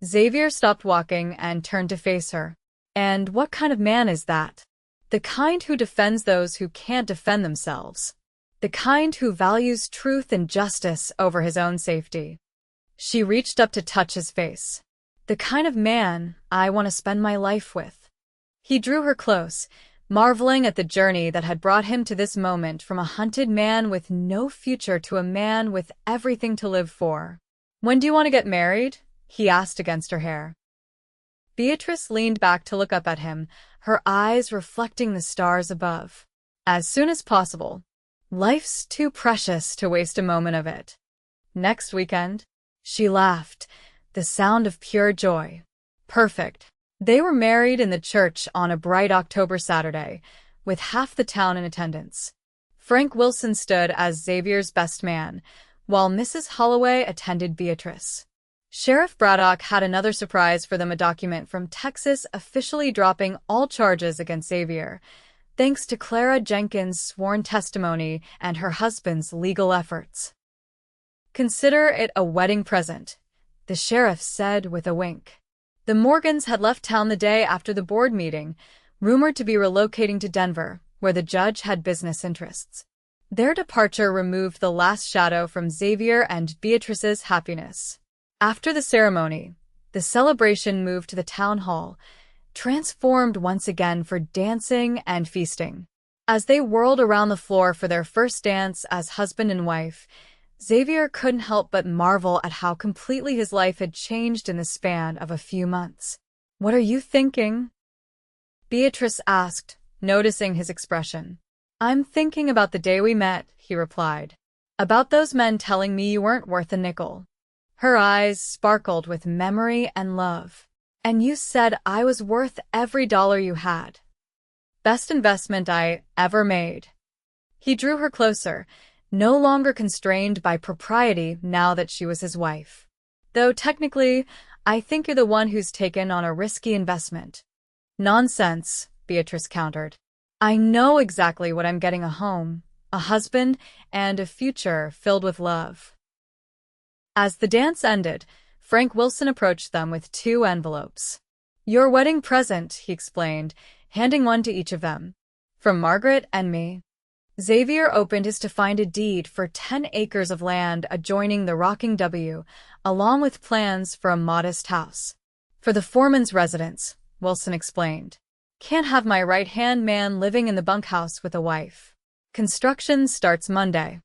A: Xavier stopped walking and turned to face her. "And what kind of man is that?" "The kind who defends those who can't defend themselves. The kind who values truth and justice over his own safety." She reached up to touch his face. "The kind of man I want to spend my life with." He drew her close, marveling at the journey that had brought him to this moment, from a hunted man with no future to a man with everything to live for. "When do you want to get married?" he asked against her hair. Beatrice leaned back to look up at him, her eyes reflecting the stars above. "As soon as possible. Life's too precious to waste a moment of it." "Next weekend?" She laughed, the sound of pure joy. "Perfect." They were married in the church on a bright October Saturday, with half the town in attendance. Frank Wilson stood as Xavier's best man, while Mrs. Holloway attended Beatrice. Sheriff Braddock had another surprise for them, a document from Texas officially dropping all charges against Xavier, thanks to Clara Jenkins' sworn testimony and her husband's legal efforts. "Consider it a wedding present," the sheriff said with a wink. The Morgans had left town the day after the board meeting, rumored to be relocating to Denver, where the judge had business interests. Their departure removed the last shadow from Xavier and Beatrice's happiness. After the ceremony, the celebration moved to the town hall, transformed once again for dancing and feasting. As they whirled around the floor for their first dance as husband and wife, Xavier couldn't help but marvel at how completely his life had changed in the span of a few months. "What are you thinking?" Beatrice asked, noticing his expression. "I'm thinking about the day we met," he replied. "About those men telling me you weren't worth a nickel." Her eyes sparkled with memory and love. "And you said I was worth every dollar you had. Best investment I ever made." He drew her closer, no longer constrained by propriety now that she was his wife. "Though technically, I think you're the one who's taken on a risky investment." "Nonsense," Beatrice countered. "I know exactly what I'm getting: a home, a husband, and a future filled with love." As the dance ended, Frank Wilson approached them with 2 envelopes. "Your wedding present," he explained, handing one to each of them. "From Margaret and me." Xavier opened his to find a deed for 10 acres of land adjoining the Rocking W, along with plans for a modest house. "For the foreman's residence," Wilson explained. "Can't have my right-hand man living in the bunkhouse with a wife. Construction starts Monday."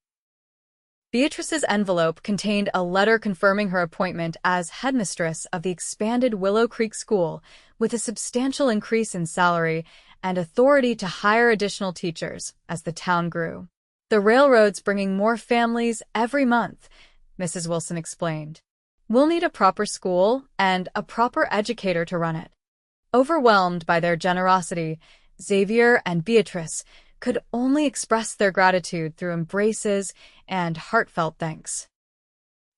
A: Beatrice's envelope contained a letter confirming her appointment as headmistress of the expanded Willow Creek School, with a substantial increase in salary and authority to hire additional teachers as the town grew. "The railroad's bringing more families every month," Mrs. Wilson explained. "We'll need a proper school and a proper educator to run it." Overwhelmed by their generosity, Xavier and Beatrice could only express their gratitude through embraces and heartfelt thanks.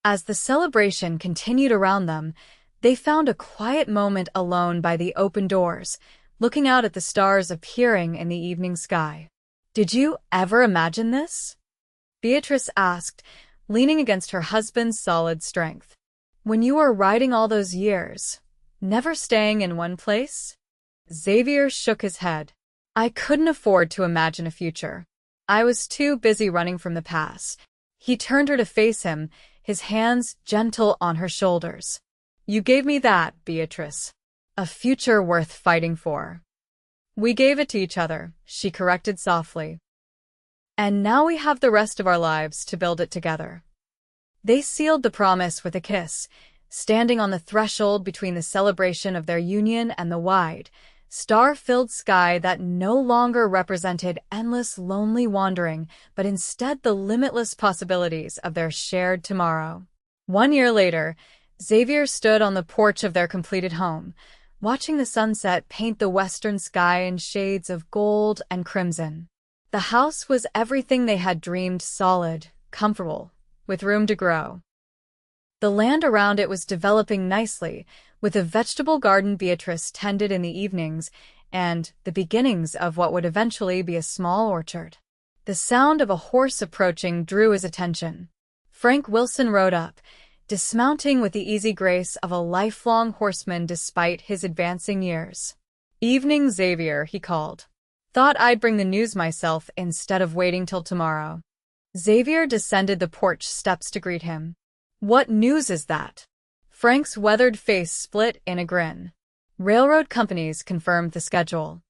A: As the celebration continued around them, they found a quiet moment alone by the open doors, looking out at the stars appearing in the evening sky. "Did you ever imagine this?" Beatrice asked, leaning against her husband's solid strength. "When you were riding all those years, never staying in one place?" Xavier shook his head. "I couldn't afford to imagine a future. I was too busy running from the past." He turned her to face him, his hands gentle on her shoulders. "You gave me that, Beatrice. A future worth fighting for." "We gave it to each other," she corrected softly. "And now we have the rest of our lives to build it together." They sealed the promise with a kiss, standing on the threshold between the celebration of their union and the wide, star-filled sky that no longer represented endless lonely wandering, but instead the limitless possibilities of their shared tomorrow. 1 year later, Xavier stood on the porch of their completed home, watching the sunset paint the western sky in shades of gold and crimson. The house was everything they had dreamed: solid, comfortable, with room to grow. The land around it was developing nicely, with a vegetable garden Beatrice tended in the evenings, and the beginnings of what would eventually be a small orchard. The sound of a horse approaching drew his attention. Frank Wilson rode up, dismounting with the easy grace of a lifelong horseman despite his advancing years. "Evening, Xavier," he called. "Thought I'd bring the news myself instead of waiting till tomorrow." Xavier descended the porch steps to greet him. "What news is that?" Frank's weathered face split in a grin. "Railroad companies confirmed the schedule.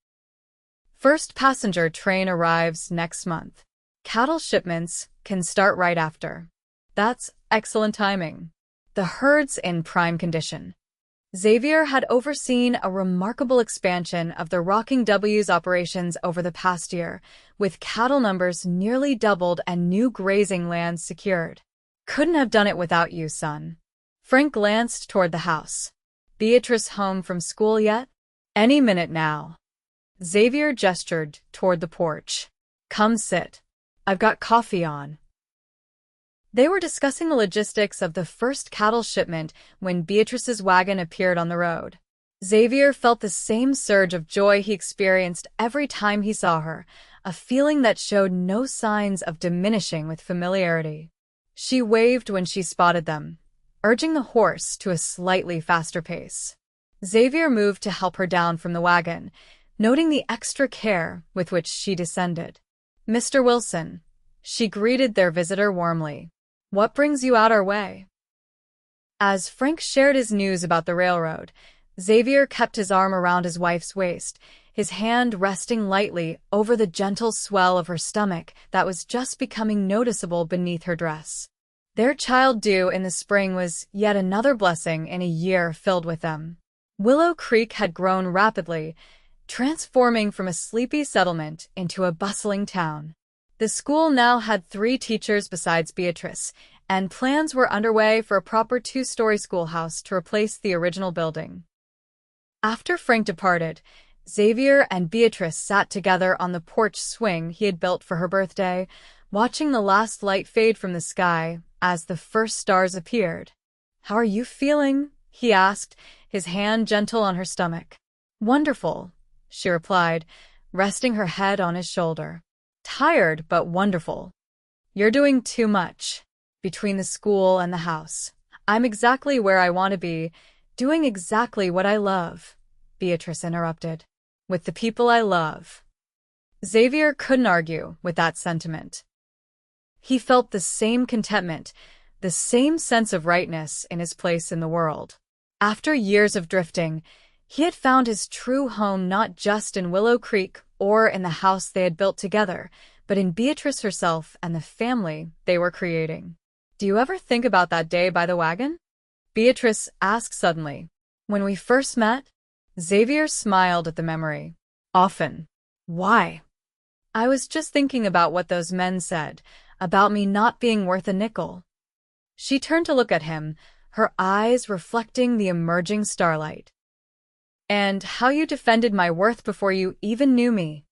A: First passenger train arrives next month. Cattle shipments can start right after." "That's excellent timing. The herd's in prime condition." Xavier had overseen a remarkable expansion of the Rocking W's operations over the past year, with cattle numbers nearly doubled and new grazing lands secured. "Couldn't have done it without you, son." Frank glanced toward the house. "Beatrice home from school yet?" "Any minute now." Xavier gestured toward the porch. "Come sit. I've got coffee on." They were discussing the logistics of the first cattle shipment when Beatrice's wagon appeared on the road. Xavier felt the same surge of joy he experienced every time he saw her, a feeling that showed no signs of diminishing with familiarity. She waved when she spotted them, urging the horse to a slightly faster pace. Xavier moved to help her down from the wagon, noting the extra care with which she descended. "Mr. Wilson," she greeted their visitor warmly. "What brings you out our way?" As Frank shared his news about the railroad, Xavier kept his arm around his wife's waist, his hand resting lightly over the gentle swell of her stomach that was just becoming noticeable beneath her dress. Their child due in the spring was yet another blessing in a year filled with them. Willow Creek had grown rapidly, transforming from a sleepy settlement into a bustling town. The school now had 3 teachers besides Beatrice, and plans were underway for a proper 2-story schoolhouse to replace the original building. After Frank departed, Xavier and Beatrice sat together on the porch swing he had built for her birthday, watching the last light fade from the sky as the first stars appeared. "How are you feeling?" he asked, his hand gentle on her stomach. "Wonderful," she replied, resting her head on his shoulder. "Tired, but wonderful. You're doing too much. Between the school and the house, I'm exactly where I want to be, doing exactly what I love," Beatrice interrupted. "With the people I love." Xavier couldn't argue with that sentiment. He felt the same contentment, the same sense of rightness in his place in the world. After years of drifting, he had found his true home not just in Willow Creek or in the house they had built together, but in Beatrice herself and the family they were creating. "Do you ever think about that day by the wagon?" Beatrice asked suddenly. "When we first met?" Xavier smiled at the memory. "Often." "Why?" "I was just thinking about what those men said, about me not being worth a nickel." She turned to look at him, her eyes reflecting the emerging starlight. "And how you defended my worth before you even knew me."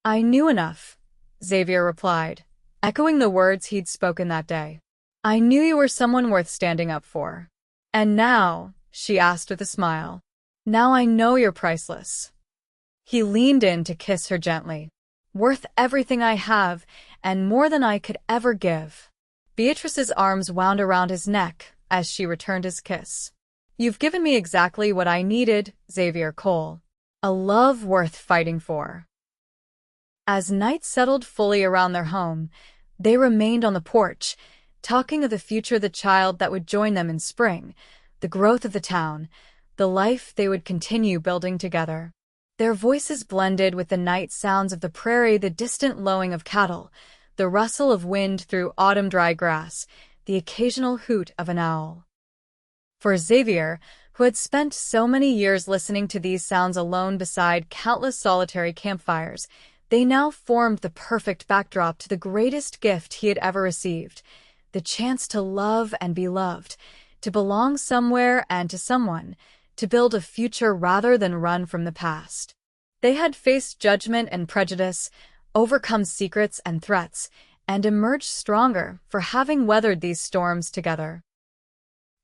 A: "I knew enough," Xavier replied, echoing the words he'd spoken that day. "I knew you were someone worth standing up for." "And now," she asked with a smile, "now I know you're priceless." He leaned in to kiss her gently. "Worth everything I have, and more than I could ever give." Beatrice's arms wound around his neck as she returned his kiss. "You've given me exactly what I needed, Xavier Cole. A love worth fighting for." As night settled fully around their home, they remained on the porch, talking of the future of the child that would join them in spring, the growth of the town, the life they would continue building together. Their voices blended with the night sounds of the prairie, the distant lowing of cattle, the rustle of wind through autumn-dry grass, the occasional hoot of an owl. For Xavier, who had spent so many years listening to these sounds alone beside countless solitary campfires, they now formed the perfect backdrop to the greatest gift he had ever received, the chance to love and be loved, to belong somewhere and to someone, to build a future rather than run from the past. They had faced judgment and prejudice, overcome secrets and threats, and emerged stronger for having weathered these storms together.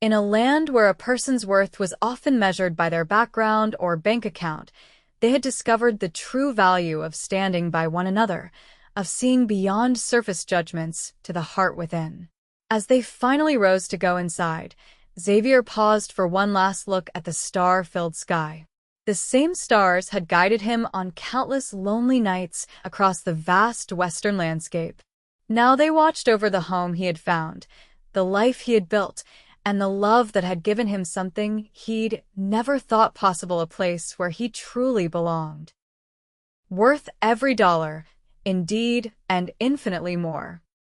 A: In a land where a person's worth was often measured by their background or bank account, they had discovered the true value of standing by one another, of seeing beyond surface judgments to the heart within. As they finally rose to go inside, Xavier paused for one last look at the star-filled sky. The same stars had guided him on countless lonely nights across the vast western landscape. Now they watched over the home he had found, the life he had built, and the love that had given him something he'd never thought possible, a place where he truly belonged. Worth every dollar, indeed, and infinitely more.